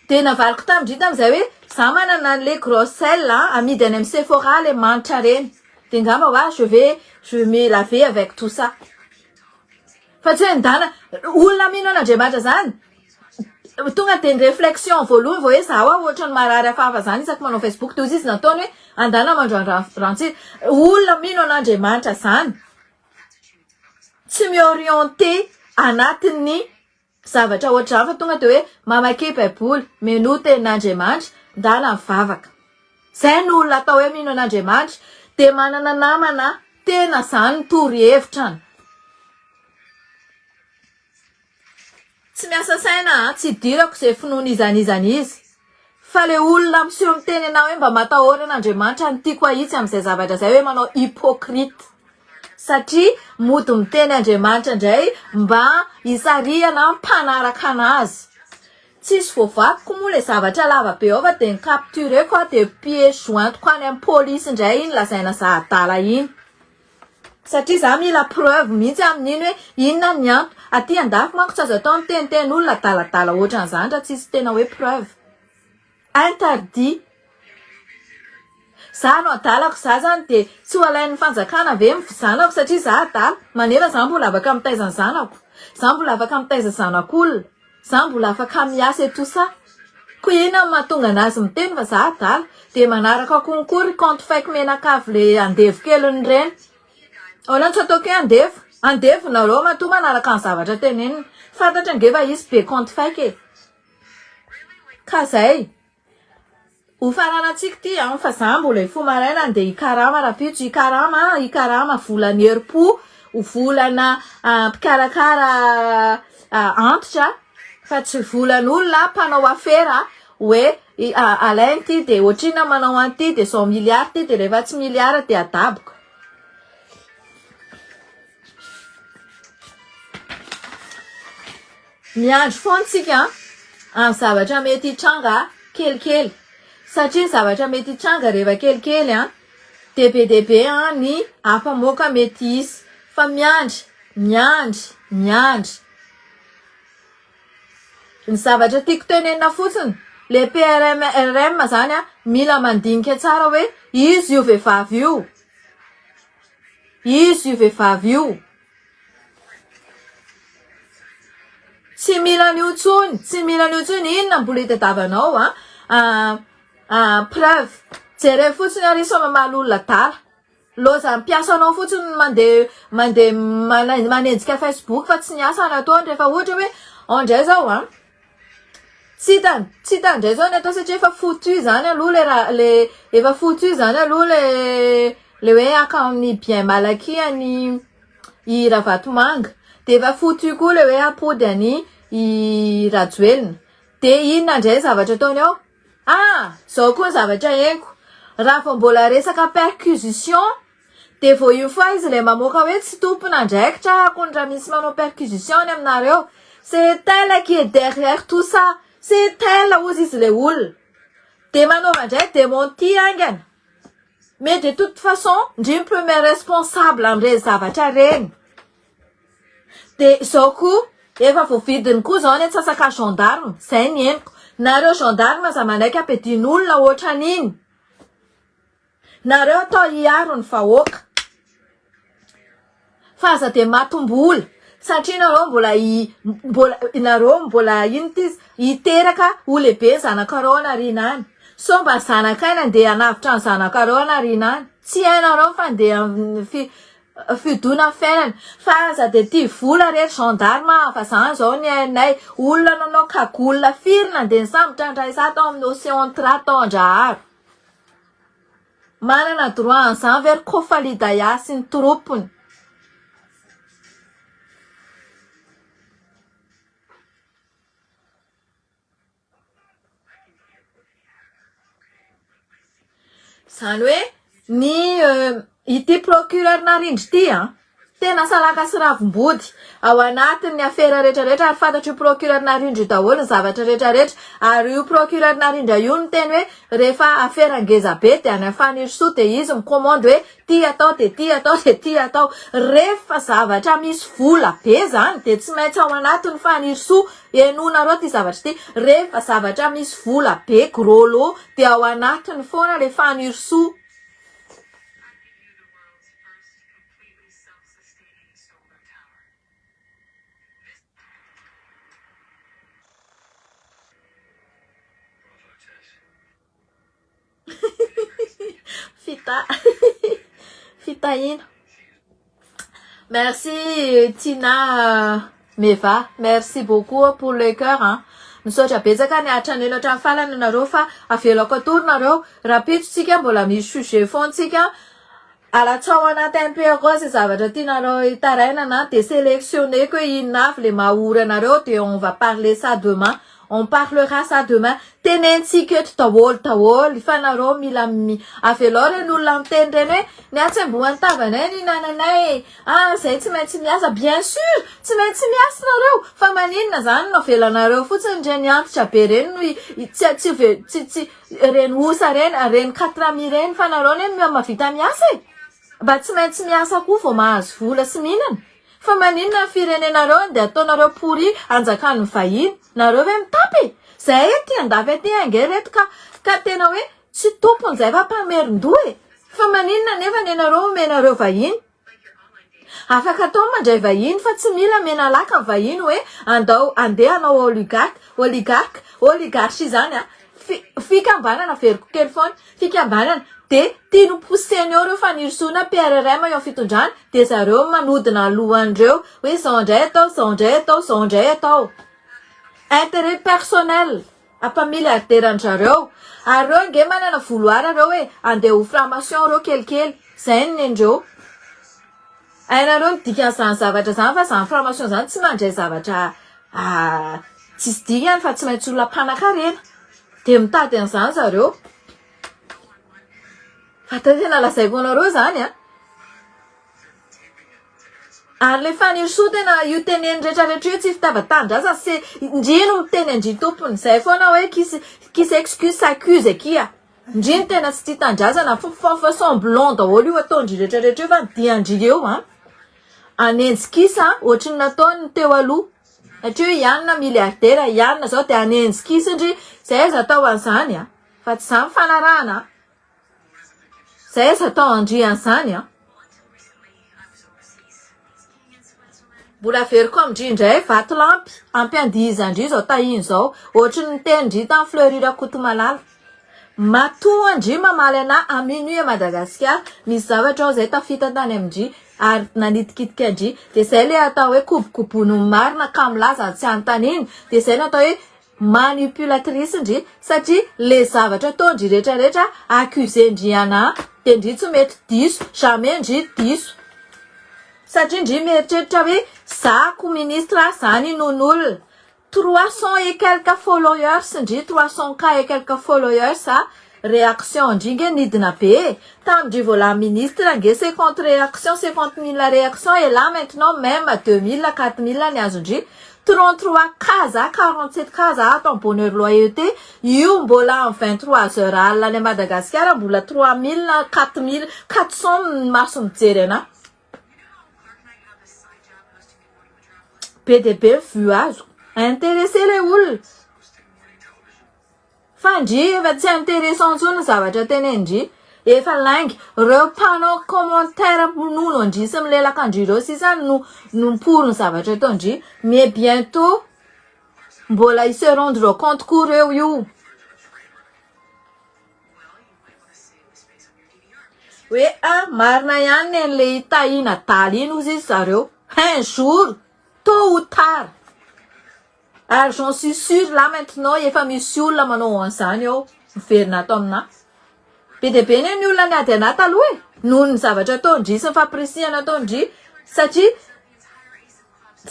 De navaliko tamindry tam'izay hoe za manana le grosselle amidy any amin'ny Sephora le manitra reny. De ngamba je vais me laver avec tout ça. Fa tsy hoe ndana olona mino an'Andriamanitra zany. Tonga de ny réflexion voalohany vao hoe zaho ohatra ny marary hafahafa zany isaky manao Facebook toy izy nataony hoe andana mandro ranontsira. Olona mino an'Andriamanitra zany. Tsy miorienté anatin'ny zavatra ohatr'izany fa tonga de hoe mamaky baiboly meno tenin'Andriamanitra ndana mivavaka. Zay ny olona atao hoe mino an'Andriamanitra de manana namana tena zany torohevitrany. Tsy miasa saina tsy dirako izay finoana izany izy. Fa le olona miseho miteny anao hoe mba matahoran'Andriamanitra ny tiako ahitsy amin'izay zavatra zay hoe manao hypocrite. Satria mody miteny Andriamanitra indray mba hisarihana mpanaraka anazy. Tsisy voavakiko moa le zavatra lava be ao fa de captureko de pieds joints any amin'ny polisy indray iny lazaina za adala iny. satria za mila preuve mihitsy amin'iny hoe inona ny anto aty andafy manko tsy azo atao miteniten'olona daladala ohatran'izany raha tsisy tena hoe preuve interdit za no adalako za zany de tsy ho alain'ny fanjakana ve zanako satria za adala manefa za mbola afaka mitaiza ny zanako za mbola afaka mitaiza zanak'olona za mbola afaka miasa et tout ça ko ina mahatonga anazy miteny fa za adala de manaraka konkory compte fake menakavy le andevo keliny reny olana tsy ataoko hoe andevo nareo matoa manaraka ny zavatra teneniny fantatra ngefa izy be compte fake e ka zay ho faranantsika ty fa za mbola ifo maraina andeha hikarama rapitso hikarama volana heripo ho volana mpikarakara antitra fa tsy volan'olona mpanao afera hoe alainy ty de ohatrina manao anty de 100 milliards ty de rehefa tsy milliard de adaboko miandro foana tsika amin'ny zavatra mety hitranga kelikely satria zavatra mety hitranga rehefa kelikely debe ny afamoaka mety hisy fa miandry ny zavatra tiako tenenina fotsiny le PRM zany mila mandinika tsara hoe izy io vehivavy io tsy mila niotsony inona mbola hitadavanao preuve jere fotsiny ary so mamaly olona dala loza mpiasanao fotsiny mandeha manenjika Facebook fa tsy niasa nataony rehefa ohatra hoe andray zao tsy tandray zao ny atao satria efa foutu zany aloha le efa foutu zany aloha le hoe akaony bien malaky any i Ravatomanga de efa foutu koa le hoe apody any i Rajoelina de inona ndray zavatra ataony ao zao koa zavatra henoko raha vao mbola resaka perquisition de vao io fois izy le mamoaka hoe tsy tompona ndraikitra akony raha misy manao perquisition any aminareo c'est elle qui est derrière tout ça c'est elle ozy izy le olona de manaova ndray démenti angana mais de toute façon ndrimy premier responsable am'ireny zavatra reny de zao koa efa voavidiny koa zao ny atsasaka gendarme zay ny henoko nareo gendarme za manaiky ampedin'olona ohatran'iny nareo atao hiaro ny vahoaka fa aza de matombola satria nareo mbola ino ty hiteraka ho lehibe zanakareo anarina any so mba zanakaina andeha hanavitra ny zanakareo anarina any tsy hainareo fa andeha fidona fiainana fa aza de ty vola rehetra gendarme fa zany zao ny ainay olona nanao kagolina firina andeha nisambotra andraisa tao amin'ny océan Tra tao Andraharo manana droit an'izany very Kofalidaya sy ny tropony zany hoe ny ity procureur narindry ty tena salaka sy ravim-body ao anatin'ny afera rehetrarehetra ary fantatry io procureur narindry daholo ny zavatra rehetrarehetra ary io procureur narindra io ny teny hoe rehefa afera ngeza be de any Afanirosoa de izy mikomandy hoe ty atao de ty atao de ty atao rehefa zavatra misy vola be zany de tsy maintsy ao anatin'ny Fanirosoa enonareo ty zavatra ty rehefa zavatra misy vola be gros lot de ao anatiny foana le Fanirosoa fitahina merci Tina Meva merci beaucoup pour le cœur misaotra betsaka ny atranelo hatramin'ny falana nareo fa avelako atory nareo rapitsotsika mbola misy sujet fontsika alatsao anaty MPRO sy zavatra tianareo itarainana de sélectionner que inona avy le mahora anareo de on va parler ça demain on parlera ça demain tenentsika eto daholo fa nareo mila avelao reny olona miteny reny hoe niatsembohan'ny tavanay ny nananay zay tsy maintsy miasa bien sûr tsy maintsy miasa nareo fa maninona zany no avelanareo fotsiny reny antitra be reny tsy reny osa reny 4 ami reny fa nareo ny mavita miasa mba tsy maintsy miasa koa vao mahazo vola sy mihinana fa maninona ny firenenareo dia ataonareo pourri anjakan'ny vahiny nareo hoe mitapy zay ty andafy aty angereto ka tena hoe tsy tompony zay fa mpamerin-doha fa maninona nefa nenareo menareo vahiny afaka atao mandray vahiny fa tsy mila mena laka ny vahiny hoe andeha anao oligarche zany fikambanana veriko kely foana fikambanana de tiano poseny eo reo fanirisoana PRRM eo fitondrana de zareo manodina lohan'ireo hoe zao indray atao intérêt personnel ampamiliarderan-zareo ary reo nge manana voloara reo hoe andeha ho formation reo kelikely zay nendreo ainareo midikan'izany zavatra zany fa zany formation zany tsy mandray zavatra tsisy dingany fa tsy maintsy olona mpanan-karena de mitady an'izany zareo fa tena lazaiko anareo zany ary le fanirisoa tena io teneny rehetrarehetra io tsy fitavan-tanindrazana sy ndrino miteny andry tompony zay foana hoe qui s'excuse s'accuse akia ndrino tena tsy tia tandrazana fa semblant daholo io ataondry rehetrarehetra io fa midiandry eo anenjikisa ohatriny nataony teo aloha satria ianona miliardera ianona zao de anenjikisa indry zay aza atao an'izany fa tsy zany fanarahana zay aza atao andry an'izany mbola veriko amindry indray vatolampy ampiandihizandry zao tahiny zao ohatriny nitendry tany Fleurira Kotomalala matoa andry mamaly ana amin'io e Madagasikara misy zavatra ao zay tafita tany amindry ary nanitikitika andry de zay le atao hoe kobokobono marina kamilaza tsy antaniny de zay natao hoe manipulatrice ndry satria le zavatra ataondry rehetrarehetra accusendry ana de ndry tsy mety diso jamais ndry diso satria ndry mieritreritra hoe zako ministre zany non'olona 300 et quelques followers ndry 300K et quelques followers réaction ndry nge nidina be tamindry vola ministre nge 50 réaction 50 000 réaction et là maintenant même 2000 4000 ny azondry 33K za 47K za atao bonheur loyauté io mbola en 23 heures alina any Madagasikara mbola 3000 4000 400 maso mijery ana be de be vue azo intéressé le olona fa ndry efa tsy intéressant ntsony zavatra tenendry efa langy reo mpanao commentaire nono andry sy milelaka andry reo sisa no miporo zavatra atao ndry mais bientôt mbola ils se rendront compte ko reo io hoe marina ihany nen'le itahina daly iny ozy izy zareo un jour tôt ou tard ary j'en suis sûr là maintenant efa misy olona manao an'izany ao miverina ato amina be de be ny olona ny ady anaty aloha noho ny zavatra ataondry sy ny fampirisihana ataondry satria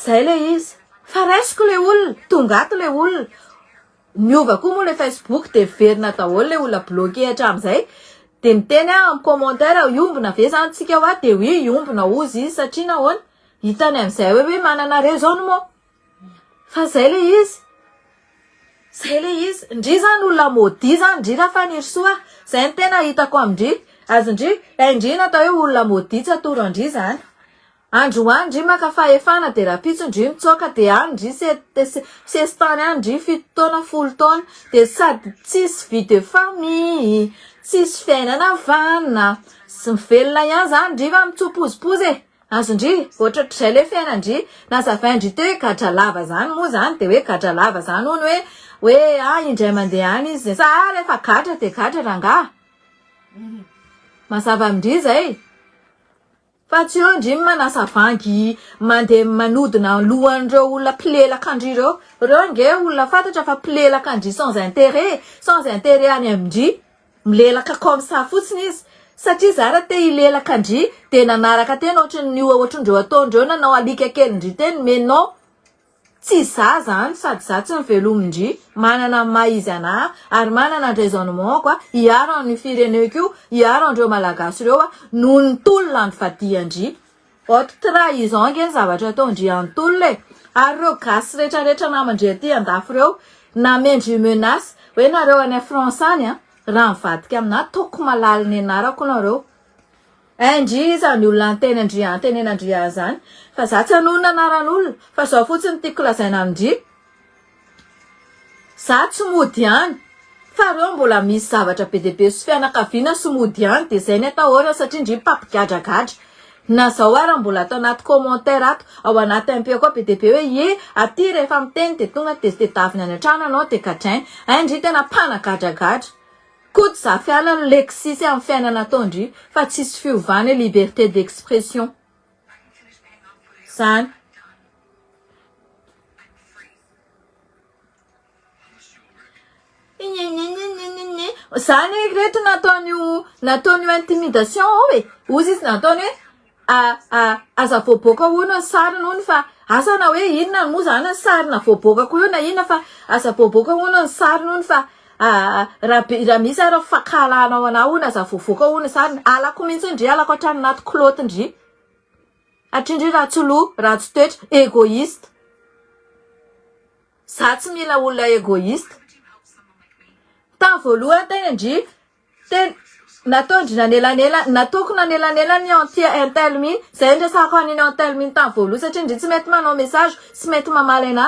zay le izy fa raisiko le olona tongato le olona miova koa moa le Facebook de miverina daholo le olona bloqué hatramin'izay de miteny amin'ny commentaire iombona ve zany tsika ho de oui iombona ozy izy satria nahoana hitany amin'izay hoe manana raisonnement fa zay le izy ndry zany olona maudit zany ndry raha fanirisoa zay ny tena hitako amindry azondry indry natao hoe olona maudit tsy atoro andry zany androany ndry maka fahefana de raha pitso ndry mitsoka de any ndry sestany any ndry 7 taona 10 taona de sady tsisy vie de famille tsisy fiainana vanina sy mivelona ihany zany ndry fa mitsopozipozy azondry ohatratrizay le fiainandry nazavaindry teo hoe gadra lava zany moa zany de hoe gadra lava zany hono hoe indray mandeha any izy sa rehefa gadra de gadra rangaha mazava amindry zay fa tsy eo ndry manasavangy mandeha manodina lohan'ireo olona mpilelaka andry reo nge olona fantatra fa mpilelaka andry sans intérêt any amindry milelaka comme ça fotsiny izy satria zara te hilelaka andry de nanaraka tena ohatrindreo ataondreo nanao alika kely ndry teny mais non tsy za zany sady za tsy mivelomindry manana maizy ana ary manana raisonnement koa hiaro amin'ny fireneko io hiaro andreo malagasy reo noho ny tolona ny vadiandry oto trahison nge ny zavatra ataondry antolona ary reo gasy rehetrarehetra namandry aty andafo reo namendry menace hoe nareo any France any raha mivadika amina toko malala ny anarako nareo Andry zany olona anteny Andria zany fa za tsy hanonona anaran'olona fa zao fotsiny tiako lazaina amindry za tsy mody ihany fa reo mbola misy zavatra be dia be sy fianakaviana sy mody ihany dia zay ny atao ohatra satria indry mpampigadragadra na zao ara mbola atao anaty commentaire ato ao anaty MP koa be dia be hoe ye aty rehefa miteny dia tonga dia tedavina any an-trano anao dia gadrainy indry tena mpanagadragadra koty za fianana leksisy amin'ny fiainana ataondry fa tsisy fiovana liberté d'expression zany zany reto nataon'io intimidation hoe ozy izy nataony hoe aza voaboaka hono ny sarina hono fa asana hoe inona moa zany ny sarina voaboakako io na inona fa aza voaboaka hono ny sarina hono fa raha misy ara fakalanao ana hono aza voavoaka hono ny sarina alako mihitsy indry alako hatrany anaty kloty indry hatrindry raha tsy toetra égoïste za tsy mila olona égoïste tamin'ny voalohany teny indry nataondry nataoko nanelanela ny antia intel miny zay ndresako aniny antel miny tamin'ny voalohany satria indry tsy mety manao message tsy mety mamaly ana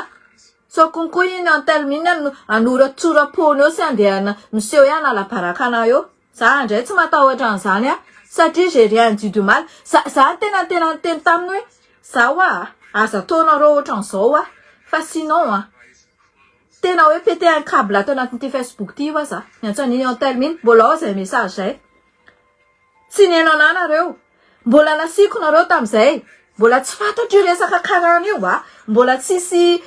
so konko iny antel miny anoratsorapony eo sy andehana miseho hoe anala-baraka ana eo za andray tsy matahotra an'izany satria j'ai rien dit de mal za tena teny taminy hoe zao aza ataonareo ohatran'izao fa sinon tena hoe pété un câble ato anatin'ity Facebook ty za niantsaniny antel miny mbola ao zay message zay tsy nihaino ana nareo mbola nasiko nareo tam'izay mbola tsy fantatro io resaka karana io mbola tsisy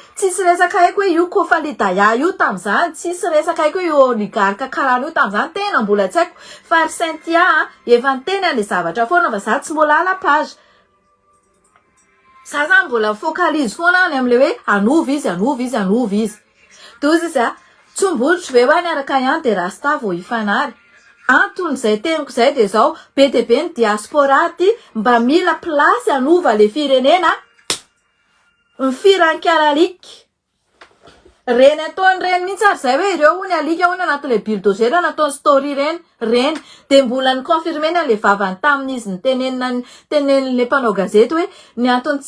resaka haiko hoe io kofalidaya io tam'izany tsisy resaka haiko hoe io oligarka karana io tam'izany tena mbola tsy haiko fa ry Cynthia efa niteny an'le zavatra foana fa za tsy mbola ala page za zany mbola focalise foana any am'le hoe anova izy tozy izy tsombolotro ve hoa niaraka ihany dia rasta vao ifanary antony zay teniko zay dia zao be dia be ny diaspora ty mba mila plasy anova le firenena ny firankaralika reny ataony reny mihitsy ary zay hoe ireo hony alika hony anatin'le bulldozer nataony story reny dia mbola ny confirmena le vavany tamin'izy tenenile mpanao gazety hoe ny antony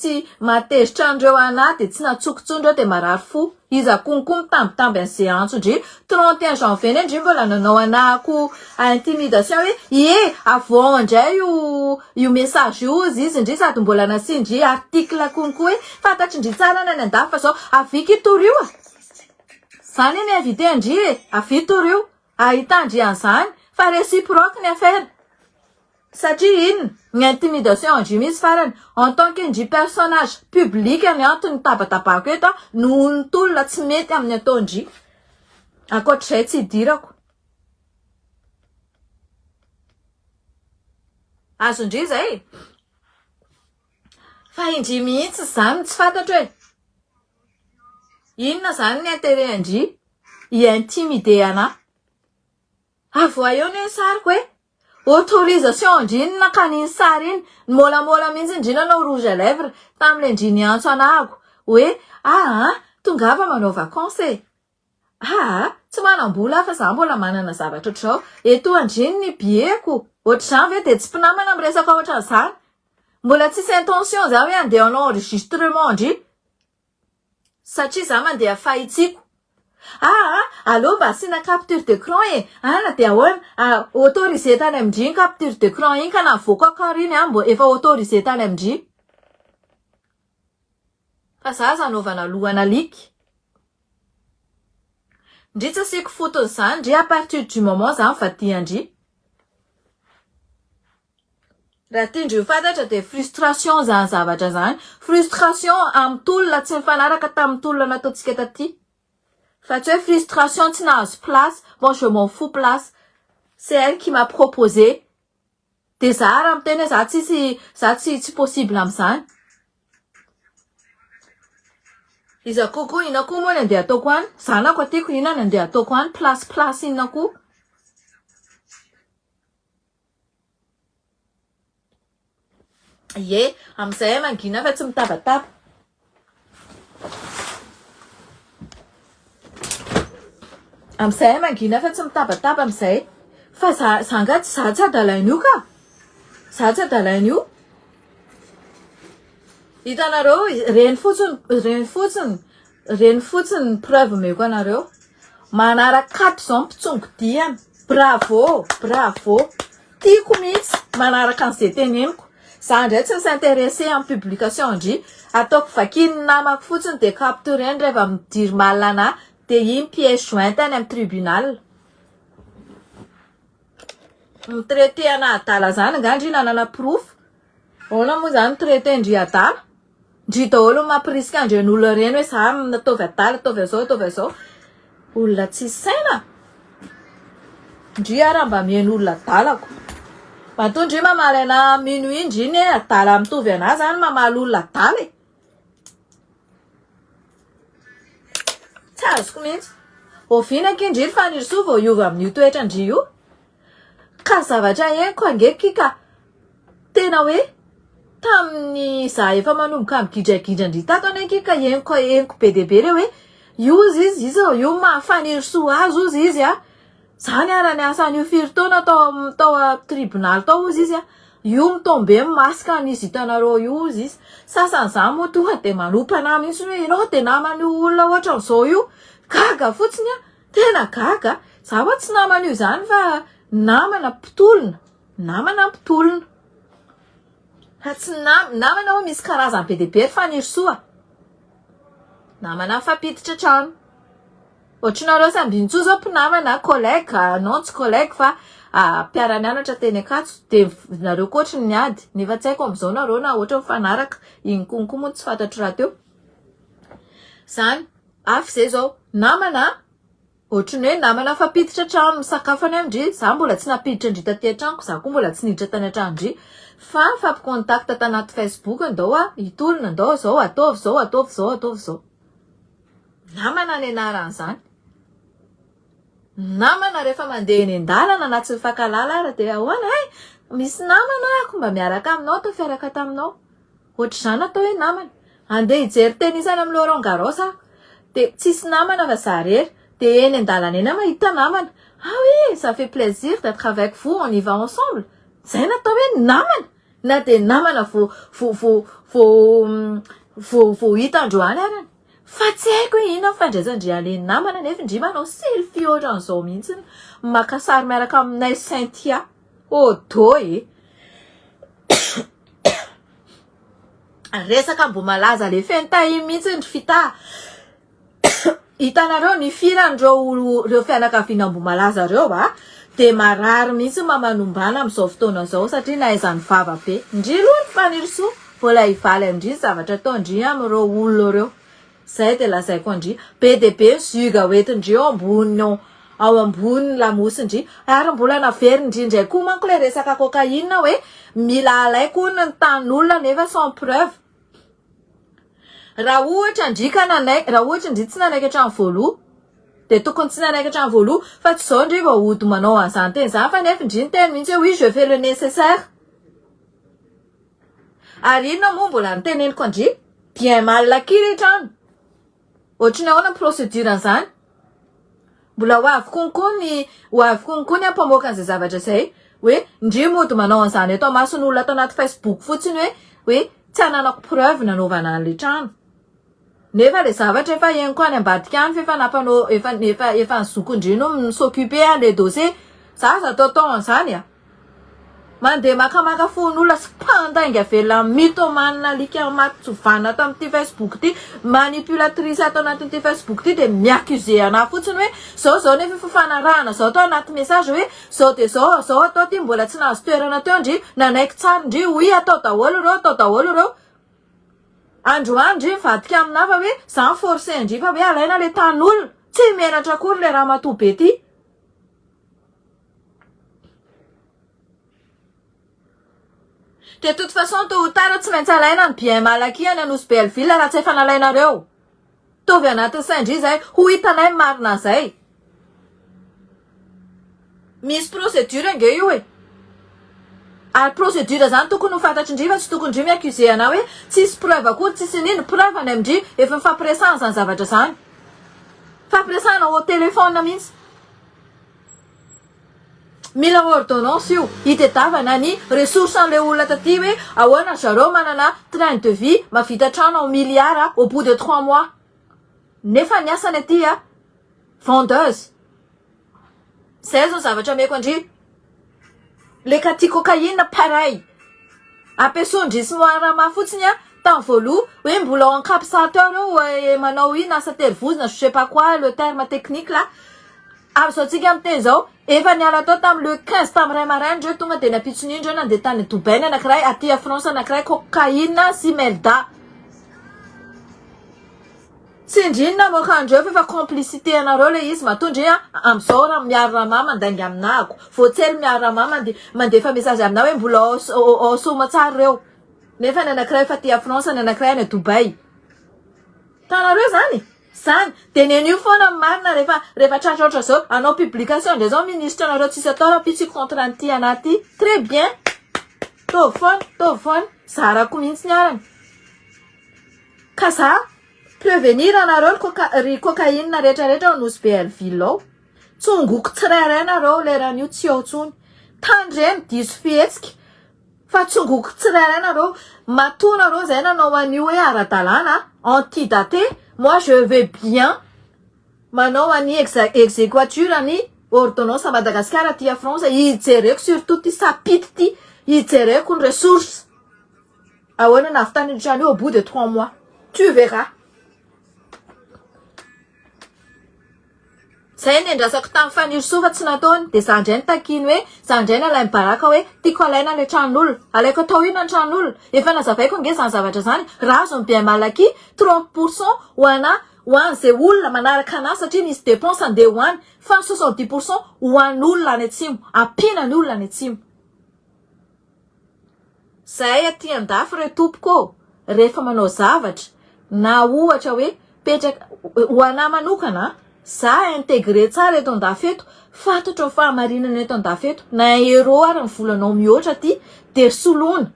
tsy matezitra andreo anaty tsy natsokotsondreo dia marary fo iza konko mitambitamby an'izay antso indry 31 janvier indry mbola nanao anako intimidation hoe ie avao indray io message io izy indry sady mbola nasindry article konko hoe fantatry indry tsara nany andafy fa zao aviky torio zany ny invité indry avy torio ahitandry an'izany fa réciproque ny affaire satria ino ny intimidation indry misy farany en tant que indry personnage public ny antony tabatabako eto noho ny tolona tsy mety amin'ny atao indry ankoatr'izay tsy hidirako azo indry zay fa indry mihitsy zany tsy fantatro hoe inona zany ny intérêt indry i-intimider ana avo eo ny sariko hoe autorisation indry nakaniny sary iny molamola mihitsy indry nanao rouge à lèvres tam'le indry niantso anako hoe tongava manao vacances tsy manam-bola fa za mbola manana zavatra ohatr'izao eto andriny ny bieko ohatr'izany ve dia tsy mpinamana miresaka ohatran'izany mbola tsisy intention za hoe andeha anao enregistrement indry satria za mandeha fahitsiko allo mba asina capture d'écran na dia ahoana autorisé tany amindry ny capture d'écran iny ka navoaka kariny mbo efa autorisé tany amindry fa za zanaovana lohana liky ndry tsy asiako fotony zany ndry à partir du moment zany fa tia ndry raha tiandry ho fantatra dia frustration zany zavatra zany frustration amin'ny tolona tsy mifanaraka tamin'ny tolona nataontsika taty fa tsy hoe frustration tsy nahazo place bon je m'en fous place c'est elle qui m'a proposé dia za raha miteny hoe za tsy possible amin'izany iza koko ina koa moa ny andeha ataoko any zanako atiako ina ny andeha ataoko any place ina koa ye amin'izay mangina fa tsy mitabataba amin'izay mangina fa tsy mitabataba amin'izay fa za nga tsy adalain'io ka Za tsy adalaina io. Hitanareo reny fotsiny preuve meko anareo. Manaraka zao mpitsongodiana. Bravo. Tiako mihitsy manaraka an'izay teneniko. Za ndray tsy s'intéressé en publication ndry. Ataoko vakiny namako fotsiny de captureny rehefa midiry mal anahy de iny pièce jointe any amin'ny tribunal. Mitraité anahy adala zany angandry nanana proof. Hoana moa zany traité ndry adala. Ndry daholo mampirisika andren'olona reny hoe za nataovy adala, ataovy zao. Olona tsy saina. Ndry ara mba mihaino olona adalako. Matoa ndry mamaly ana minuit ndry ny adala mitovy anahy zany mamaly olona adala e. Tsy azoko mihitsy. Ovinaka indry fanirisoa vao iova amin'io toetra ndry io. Ka zavatra henoko angekika tena hoe tamin'ny za efa manomboka migidragidra ndry tato anekika henoko be de be reo hoe izy io mahafanirosoa azo izy a. Zany ara ny asan'io firitaona tao tribunal tao izy a. Io mitombe masika an'izy hitanareo io izy. Sasan'izany moa tonga de manompa anahy mihitsy hoe ianao de naman'io olona ohatra n'izao io. Gaga fotsiny a. Tena gaga. Za hoa tsy naman'io zany fa namana mpitolona. Tsy namana hoe misy karazany be de be fanirisoa. Namana mifampiditra trano. Ohatrinareo samby nitsoa zao mpinamana collègue, non tsy collègue fa mpiara-mianatra teny Ankatso de nareo koatra ny ady. Nefa tsy haiko am'izao nareo na ohatra mifanaraka. Iny konko moa tsy fantatro raha teo. Zany, afy zay zao, namana, ohatriny hoe namana mifampiditra trano misakafo any amindry. Za mbola tsy napiditra ndry taty an-tranoko, za koa mbola tsy niditra tany an-trano ndry. Fa mifampicontact tanaty Facebook andao hitolona andao zao, ataovy zao. Namana ny anaran'izany. Namana rehefa mandeha eny an-dalana na tsy mifankalala ara de ahoana misy namana ako mba miaraka aminao to fiaraka taminao. Ohatr'izany atao hoe namana. Andeha hijery tenisany amin'ny Roland Garros de tsisy namana fa za rery de eny an-dalana eny mahita namana. Ah oui, ça fait plaisir d'être avec vous, on y va ensemble. Zay natao hoe namana. Na de namana vo hita androany arany. Fa tsy haiko hoe ino fandraisandry aleny namana nefa ndry manao selfie ohatran'izao mihitsy maka sary miaraka aminay Cynthia. Odo resaka mbo malaza le fentahiny mihitsy ndry fita. Hitanareo ny firandreo reo fianakaviana mbo malaza reo de marary mihitsy mamanombana amin'izao fotoana zao satria nahaizany vava be. Ndry aloha ny fanirisoa mbola hivaly amindry zavatra ataondry amin'ireo olona reo. Zay de lazaiko andry be de be zyga hoentindry ao ambony lamosindry ary mbola naverindry indray koa manko le resaka cocaïne hoe mila alaiko ny tan'olona nefa sans preuve. Raha ohatra ndry tsy nanaiky hatrany voaloha de tokony tsy nanaiky hatrany voaloha fa tsy zao ndry vao ody manao an'izany teny zany fa nefa ndry ny teny mihitsy hoe oui je fais le nécessaire. Ary inona moa mbola niteneniko andry bien mal lakily trano. Ohatriny ahoana ny procédure zany. Mbola ho avy konko ny ampamoaka an'izay zavatra zay hoe ndry mody manao an'izany eto mason'olona ato anaty Facebook fotsiny hoe tsy ananako preuve nanaovana an'le trano. Nefa le zavatra efa henoko any ambadika any efa napanao efa nizokondry no m'soccuper le dossier. Za atao an'izany mandeha makamaka fon'olona sy mpandainga velona mythomane alika maty tsovanna tamin'ity Facebook ty manipulatrice ato anatin'ity Facebook ty de miaccuse anahy fotsiny hoe zao nefa fifanarahana zao atao anaty message hoe zao de zao atao ty mbola tsy nahazo toerana teo ndry nanaiky tsara ndry oui atao daholo reo. Androany ndry mivadika aminahy fa hoe za forcé ndry fa hoe alaina le tan'olona tsy menatra akory le raha matoa be ty. De toute façon tôt ou tard tsy maintsy alaina ny bien malaky any Anosy Belleville raha tsy efa nalainareo. Tovy anatin'ny saindry zay ho hitanay marina zay. Misy procédure nge io ary procédure zany tokony ho fantatry ndry fa tsy tokony ndry miaccuse anao hoe tsisy preuve akory tsisy nino preuve any amindry efa mifampiresahana zany zavatra zany. Fampiresahana au téléphone mihitsy. mila ordonnance io hitetavana ny ressource an'le olona taty hoe ahoana zareo manana train de vie mavita trano en milliard au bout de 3 mois nefa ny asany aty a vendeuse zay zao zavatra meko andry le katy cocaïne pareil ampiasondrisy moarama fotsiny a tamin'ny voaloha hoe mbola encapsateur eo manao ina asa terivozina je sais pas quoi le terme technique là am'izao tsika amin'ny teny zao efa niala tao tamin'ny le 15 tamin'ny ray marainy reo tonga de napitsony indreo nandeha tany Dubaï anankiray aty a France anankiray cocaïne sy melda tsy indrinona moka andreo fa complicité anareo le izy matondry am'izao raha miaro ramama mandangy aminako voatsely miaro ramama mandefa message amina hoe mbola soma tsara reo nefa ny anankiray fa ty a France ny anankiray any Dubaï tanareo zany de nenio foana marina rehefa tratratra zao anao publication de zao ministre anareo tsisy atao raha pitsy contrat ty anaty très bien tovy foana zarako mihitsy ny arany ka za prevenir anareo ry cocaïne rehetrarehetra ao nosy Belleville ao tsongoko tsirairay anareo leran'io tsy ao tsony tandreny diso fihetsika fa tsongoko tsirairay anareo matona reo zay nanao an'io hoe ara-dalàna antidaté moi je vais bien manao any exéquature any ordonnance à Madagascar aty a France hijereko surtout ty sapity ty hijereko ny ressource ahoana navitany trano io au bout de 3 mois tu verras zay nendrasako tamin'ny faniriso fa tsy nataony de za ndray takiny hoe za ndray nalainy baraka hoe tiako alaina le tranon'olona alaiko atao ino ny tranon'olona efa nazavaiko nge zany zavatra zany razony bien malaky 30% ho an'izay olona manaraka anazy satria misy dépense andeha hoany fa 70% ho an'olona any atsimo ampinany olona any atsimo zay aty andafy re tompoko rehefa manao zavatra na ohatra hoe petraka ho anahy manokana za intégré tsara eto andafy eto fantatro ny fahamarinana eto andafy eto na euro ary ny volanao mihoatra ty de soloina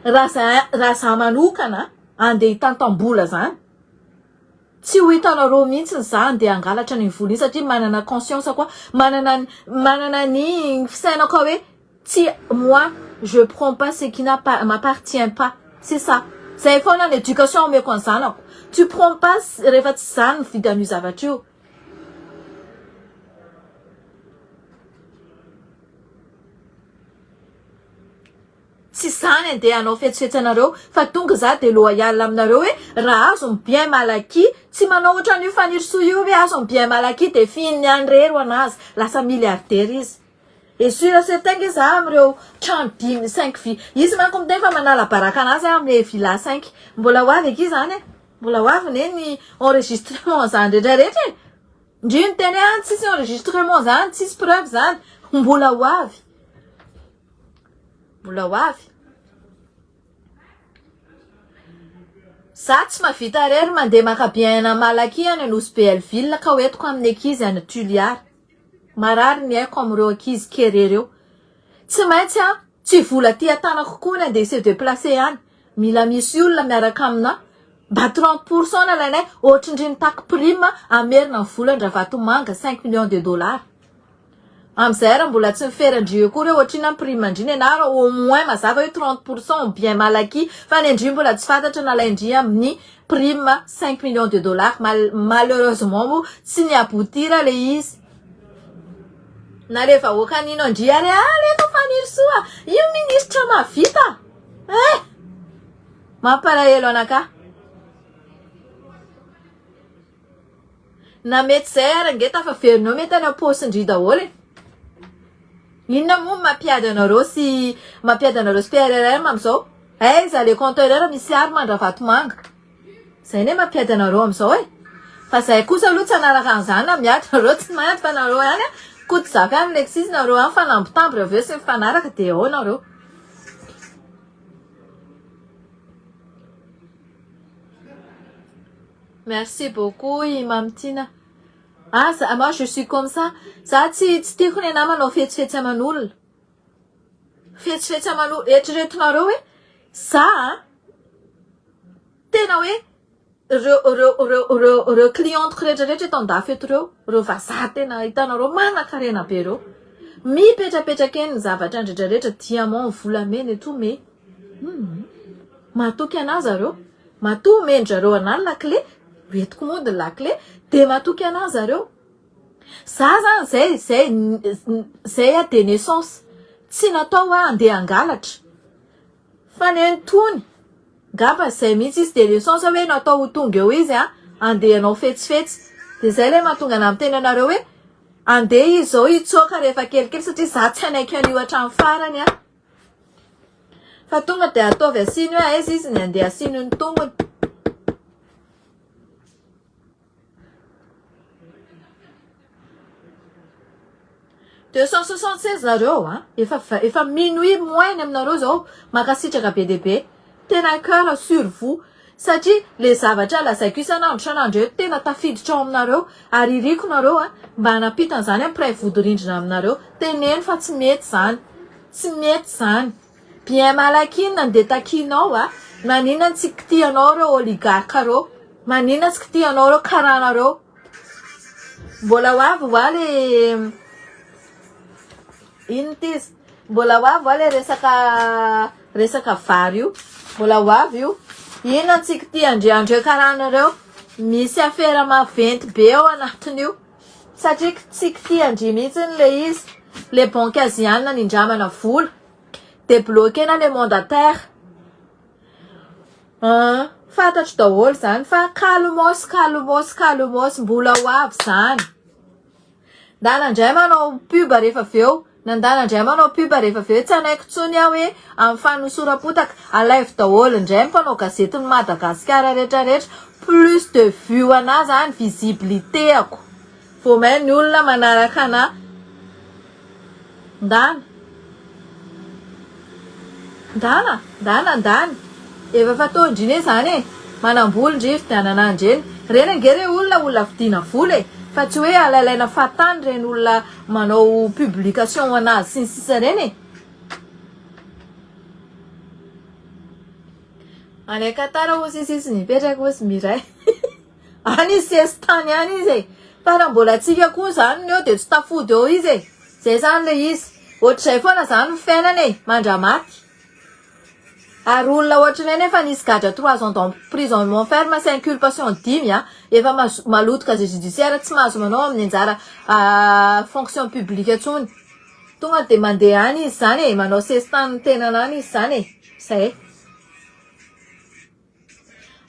raha za manokana andeha hitantam-bola zany tsy ho hitanareo mihitsy za andeha angalatra ny vola iny satria manana conscience koa manana ny fisainako hoe tsy moi je prends pas ce qui m'appartient pas c'est ça zay foana ny éducation omeko any zanako tu prends pas rehefa tsy zany mividy an'io zavatra io tsy zany andeha anao fetsifetsanareo fa tonga za de loyal aminareo hoe raha azo ny bien malaky tsy manao ohatra an'io faniriso io hoe azo ny bien malaky de finy andrero anazy lasa milliardaire izy et sûr certain que za amreo trano 5 vie izy manko miteny fa manala baraka anazy amle villa 5 mbola hoavy eky zany mbola hoavy ne ny enregistrement zany rehetrarehetra ndry ny teny tsisy enregistrement zany tsisy preuve zany mbola hoavy za tsy mavita rery mandeha makabiana malaky any anosy Belleville ka hoentiko amin'ny ankizy any Tuliary marary ny aiko amreo ankizy kery reo tsy maintsy tsy vola ty atanako koa ny andeha se déplacer any mila misy olona miaraka amina mba 30% nalainay ohatrindry taky prime amerina ny volany vato manga 5 millions de dollars amizay raha mbola tsy miferandrio koa reo ohatrina ny prime andriny anaro au moins mazava hoe 30% bien malaky fa ny andry mbola tsy fantatra nalaindry amin'ny prime 5 millions de dollars malheureusement mo tsy ny aboutira le izy na le vahoaka nino andry ary lefa fanirisoa io ministre mavita mampalahelo anaka na mety zay ary nge tafaverinao mety any aposindry daholo inona moa mampiady anareo sy PRRM amizao za le compteur misy ary mandra vatomanga zay ne mampiady anareo amizao fa zay kosa aloha tsy anaraka an'izany na miatra nareo tsy mainty fa nareo ihany koty zaka any lexis nareo any fa nambitamby aveo sy mifanaraka de ao nareo merci beaucoup Imam Tina moi je suis comme ça za tsy tiako ny ana manao fetsifetsy aman'olona eritreretinareo hoe za tena hoe reo clientiko rehetrarehetra eto andafy eto reo vazaha tena hitanareo manan-karena be reo mipetrapetraka eny ny zavatra andretrarehetra diamant volamena eto me matoky anazy zareo matoa mendry zareo anahy lakle entiko mody ny lakle de matoky anazy zareo za zany zay a de naissance tsy natao hoe andeha angalatra fa nentony ngamba zay mihitsy izy de naissance hoe natao ho tonga eo izy andeha anao fetsifetsy de zay le mahatonga ana miteny anareo hoe andeha izy zao hitsoaka rehefa kelikely satria za tsy anaiky an'io hatramy farany fa tonga de ataovy asiny hoe aiza izy ny andeha asiny ny tongony de 176 nareo efa minuit moine aminareo zao makasitraka be deaibe tena cœur sur vous satria le zavatra lazaiko isanandro eo tena tafiditra ao aminareo ary iriko nareo mba hanapitan' zany après vodorindrina aminareo teneno fa tsy mety zany bien malakiny nandeha takinao maninona tsy kitianao reo oligarque reo maninona tsy kitianao reo karanareo mbola hoavy va le intis mbola hoavy va le resaka vary io mbola hoavy io inona tsy kitiandreandreo karanareo misy affaire maventy be ao anatin'io satria tsy kitiandry mihitsy le izy le banque asiana nindramana vola débloqué na le mandataire fantatro daholo zany fa kalomos mbola hoavy zany ndanandray manao pub rehefa aveo nandanandray manao pub rehefa aveo tsy anaiko tsony aho hoe amin'ny fanosorapotaka alaivo daholo indray mpanao gazety ny Madagasikara rehetrarehetra plus de vue ana zany visibilité ako vo mai ny olona manaraka ana ndana efa fatondriny zany manamboly ndrify de ananandreny reny angere olona vidina vola fa tsy hoe alalaina fatany reny olona manao publication anazy sy ny sisa reny anekatara osisisy nipetraka osy miray any izy sesy tany any izy fa raha mbola tsika koa zany eo de tsy tafody eo izy zay zany le izy ohatr'izay foana zany ny fiainany mandramaty ary olona ohatranay nefa nisy gadra 3 ans d'emprisonnement ferme c'est inculpation 10 efa maloto casier judiciaire tsy mahazo manao amin'ny anjara fonction publique atsony tonga de mandeha any izy zany manao sestany tenana any izy zany zay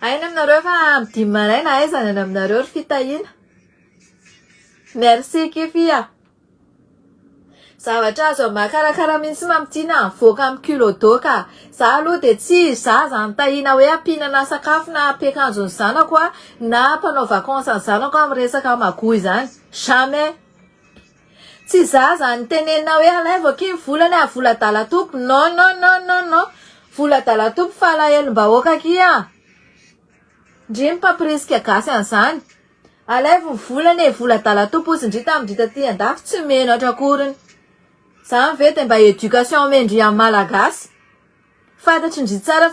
aina aminareo fa midimy maraina aizany any aminareo ry fitahina merci kifia zavatra azo makarakara mintsy mamitiana avoaka amin'ny kilodo ka za aloha de tsy zaza antahina hoe ampinana sakafo na ampiakanjony zanako na mpanao vacances ny zanako amin'ny resaka magoy zany jamais tsy zaza nytenenina hoe alaivo aky volany vola dalatopo non vola dalatopo fa alahelo-mbahoaka aky ndrimy papriska gasy an'izany alaivo ny volany vola dalatopo ozy ndrita amindrita ty andafy tsy menatra akoriny zany ve de mba éducation mendry amin'ny malagasy fantatry ndry tsara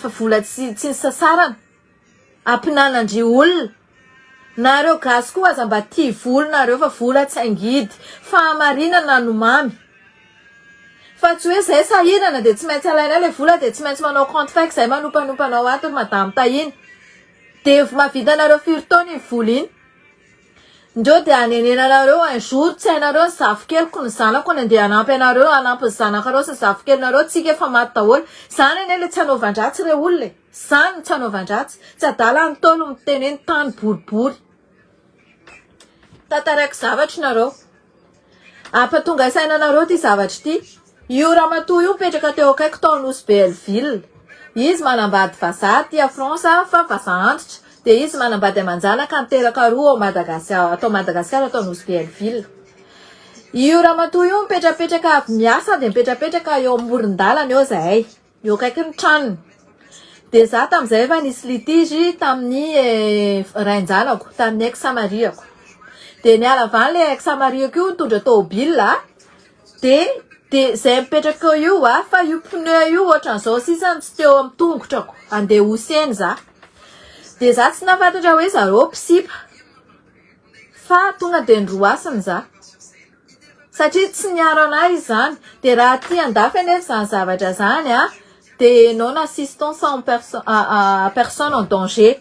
fa vola tsy ny sasarana ampinanandry olona nareo gasy koa aza mba tia vola nareo fa vola tsy angidy fa marinana no mamy fa tsy hoe zay sahirana de tsy maintsy alaina le vola de tsy maintsy manao compte fake zay manompanao ato madame tahiny de mahavitanareo firtaona iny vola iny ndreo de anenenanareo un jour tsy hainareo ny zafikelyko ny zanako ny andeha anampy anareo anampy ny zanakareo sy ny zafikelynareo tsika efa maty daholo zany ane le tsy hanaovan-dratsy re olona zany tsy hanaovan-dratsy tsy adala ny tolo miteneny tany boribory tataraiko zavatra nareo ampatonga sainanareo ty zavatra ty io ramatoa io mipetraka teo akaiky taon'osy Belleville izy manambady vazaha tia France fa vazaha antitra de izy manambady amanjanaka niteraka roa ao Madagasikara taon'osy Belleville io ramatoa io mipetrapetraka avy miasa de mipetrapetraka eo amoron-dalana eo zahay eo akaiky ny tranony de za tam'izay efa nisy litige tamin'ny rainjanako tamin'ny ex-samariako de niala vany le ex-samariako io nitondra tômôbila de zay mipetraka io fa io pneu io ohatran'izao sisany tsy teo amin'ny tongotrako andeha hoseny za de za tsy nafantatra hoe zareo pisipa fa tonga de ndroasiny za satria tsy niaro anazy zany de raha ty andafy anefa zany zavatra zany a de non assistance en personne en danger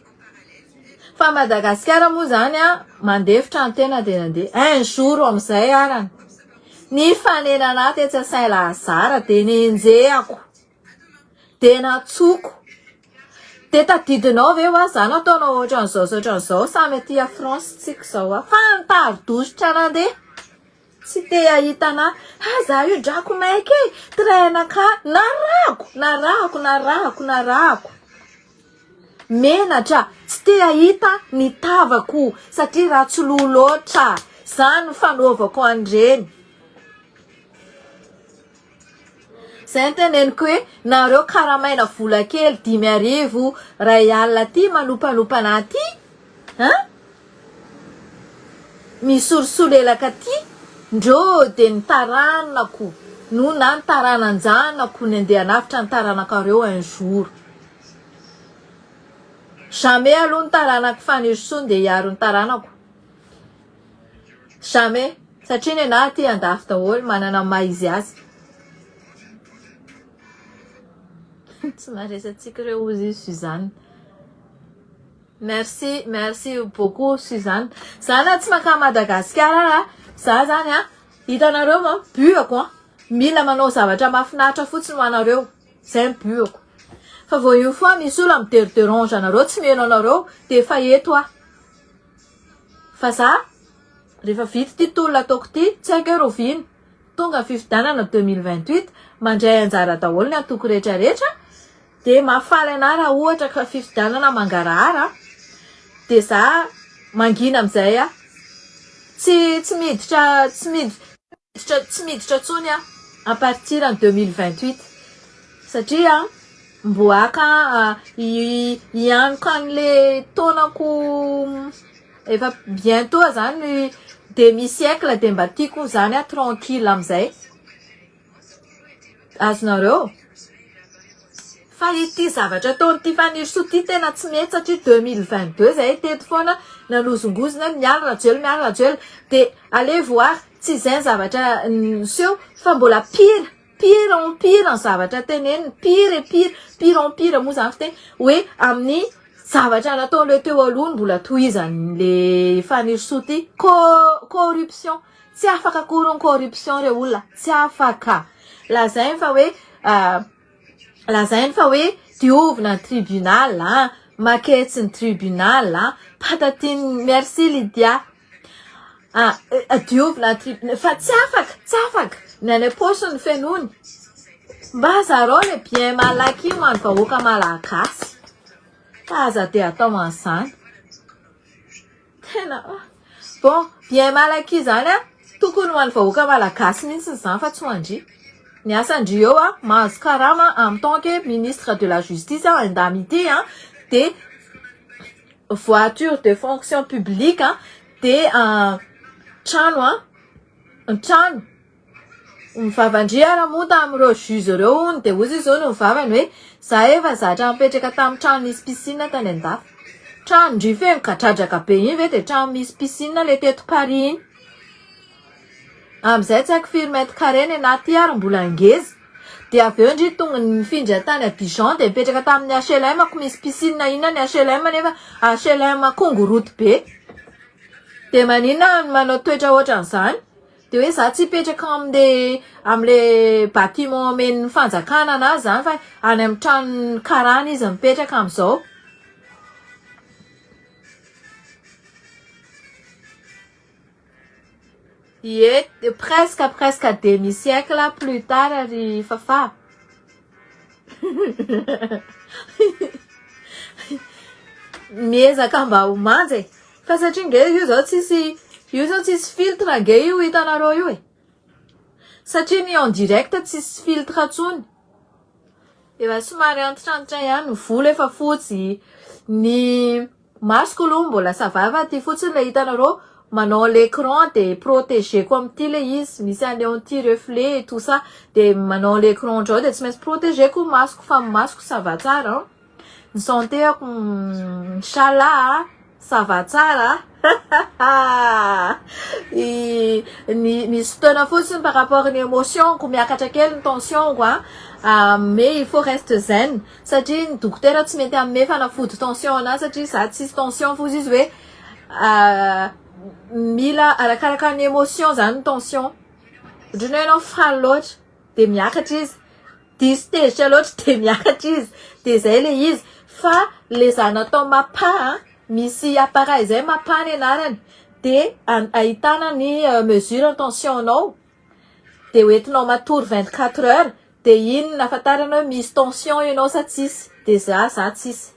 fa Madagasikara moa zany a mandefitra antena de nandeha un jour amizay arany ny fanenana ty Saint Lazare de nenjehako de natsoko de tadidinao ve wa zany ataonao ohatran'izao samy aty a France tsika zao a fantarodositra nandeha tsy te ahitana za io drako maiky trainaka narahako menatra tsy te ahita ny tavako satria ratsy lo loatra zany fanaovako andreny zay teneniko hoe nareo karamaina vola kely 5,000 ray alina ty manopana ty misorisolelaka ty ndreo de nitaranako no na nitarananjanako ny andeha nafitra nitaranako un jour jamais aloha nitaranako fanisony de hiaro nitaranako jamais satria nenahy ty andafy daholo manana maizy azy tsy maresatsika reo ozy Suzanne merci beaucoup Suzanne zana tsy maka Madagasikara za zany a hitanareo ma buako mila manao zavatra mafinaritra fotsiny ho anareo zay buako fa vao io fois misy olo mideriderange anareo tsy meno anareo de efa eto fa za rehefa vita ty tolona ataoko ty tsy haiko hoe rovino tonga fifidianana 2028 mandray anjara daholo ny atoko rehetrarehetra de mafaly ana raha ohatra ka fifidianana mangarahara de za mangina amizay tsy miditra tsony à partir en 2028 satria mboaka ianiko an'le taonako efa bientôt zany demi-siècle de mba tiako zany tranquille amizay azonareo fa ity zavatra ataony ty faniriso ty tena tsy mety satria 2022 zay teto foana nanozongozona miarina jelo de allez voir tsy zay zavatra niseo fa mbola pire en zavatra teneniny pire moa zany fiteny hoe amin'ny zavatra nataon'le teo aloha mbola tohizany le faniriso ty corruption tsy afaka koron corruption re olona tsy afaka lazainy fa hoe diovina tribunal maketsiny tribunal patatiny merci Lydia diovina tribunal fa tsy afaka ny any posiny fenony mba zareo le bien malaky mano vahoaka malagasy aza de atao an'izany tena bon bien malaky zany tokony ho an'ny vahoaka malagasy mihitsy zany fa tsy ho andry ny asandry eo mahazo karama en tant que ministre de la justice indemnité de voiture de fonction publique de trano mivavandria raha moa tamin'ireo juge reo ony de ozy zao no mivavany hoe za efa zatra mipetraka tamin'ny trano misy piscine tany andafy trano ndrifeny kadradraka be iny ve de trano misy piscine le teto Paris iny amizay tsy haiko firy mètre carré ny anaty ary mbola angeza de aveo ndry tonga nifindra tany a Dijon de mipetraka tamin'ny HLM ako misy piscine inona ny HLM nefa HLM kongoroty be de maninona manao toetra ohatran'izany de hoe za tsy petraka amle bâtiment omen'ny fanjakana anazy zany fa any amin'ny trano karana izy mipetraka amizao presque demi-siècle plus tard ry fafa miezaka mba ho manjy fa satria nge io zao tsisy filtre nge io hitanareo io satria ny en direct tsisy filtre tsony efa somary antitra ihany ny volo efa fotsy ny masoko aloha mbola savava ty fotsiny le hitanareo manao l'écran de protégé comme ty le izy misy an'le anti reflet tout ça de manao l'écran drao de tsy maintsy protégé ko masoko fa masoko ça va tsara ny santé ako inchallah ça va tsara. Misy fotoana fotsiny par rapport ny émotion ko miakatra kely ny tension quoi. Mais il faut rester zen satria ny dokotera tsy mety amin'ny fanafody tension na satria za tsisy tension fo izy hoe mila arakaraka ny émotion zany ny tension. Ohatrany hoe anao faly loatra de miakatra izy, diso tezitra loatra de miakatra izy, de zay le izy. Fa le za natao mapa, misy appareil zay mapa ny anarany, de ahitana ny mesure ny tension-nao, de hoentinao matory 24 heures, de iny nafatarana hoe misy tension ianao sa tsisy, de za tsisy.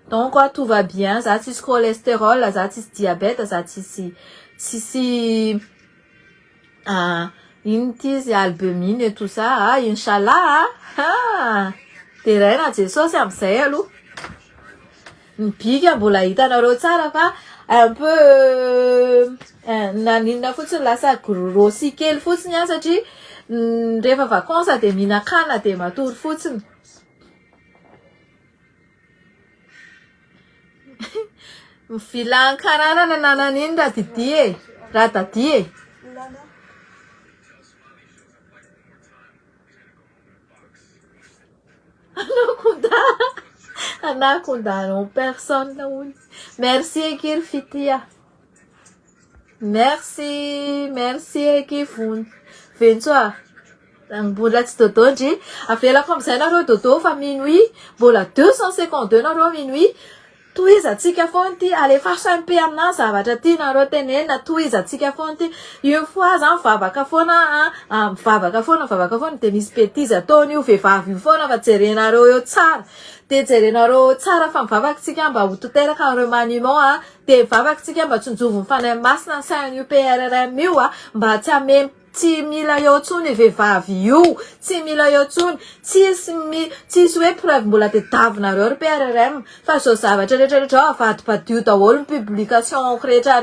Donc tout va bien, za tsisy cholestérol, za tsisy diabète, za tsisy ino ty izy albumine et tout ça, inchallah. De raina Jesosy amizay aloha. Ny bika mbola hitanareo tsara fa un peu naninona fotsiny lasa grossi kely fotsiny satria rehefa vacances de mihinan-kanina de matory fotsiny. Filan-kanana nanan'iny raha didy e, raha dady e. Anakonda personne naony. Merci ekiry fitia. Merci ekifony. Ventsua. Mbola tsy dodondry. Avelako amizay nareo dodo fa minuit. Mbola 252 nareo minuit. Tohizatsika foana ty alefaso MP amina zavatra ty nareo tenenina tohizatsika foana ty une fois zany mivavaka foana mivavaka foana de misy bêtise ataony io vehivavy io foana fa jerenareo eo tsara de jerenareo tsara fa mivavakantsika mba ho toteraka ny remaniement de mivavakantsika mba tsy njovo mifanahy masina ny sain'io PRRM io mba tsy ame tsy mila eo tsony vehivavy io, tsy mila eo tsony, tsisy hoe preuve mbola tadiavinareo ry PRRM fa zao zavatra rehetrarehetra avadipadio daholo ny publication rehetra.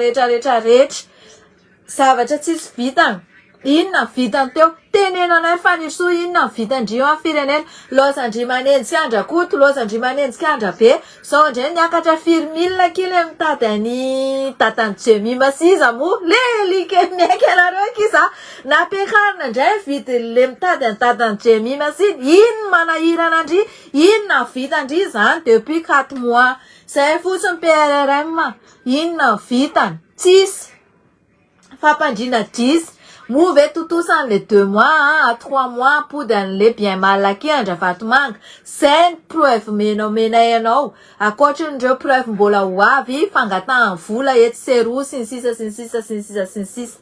Zavatra tsisy vitany. Inona vitany teo? Tenenanay fanisoa inona vitandrio amin'ny firenena. Lozandry manenjika andrakoto, lozandry manenjika andrabe. Zao indray niakatra firmille kile mitady any tatany Jemi Masiza mo. Lelike miaiky anareo kiza. Napiakarina indray vity le mitady any tatany Jemi Masiza. Inona manahirana andry? Inona vitandry zany depuis 4 mois. Zay fotsiny PRRM. Inona vitany? Tsisy. Fampandrina 10. Move totosan les 2 mois à 3 mois pody an'le bien malaky Andravatomanga. Zay ny preuve menay anao. Akoatrin'ireo preuve mbola ho avy fangatahany vola eto seroa sy ny sisa.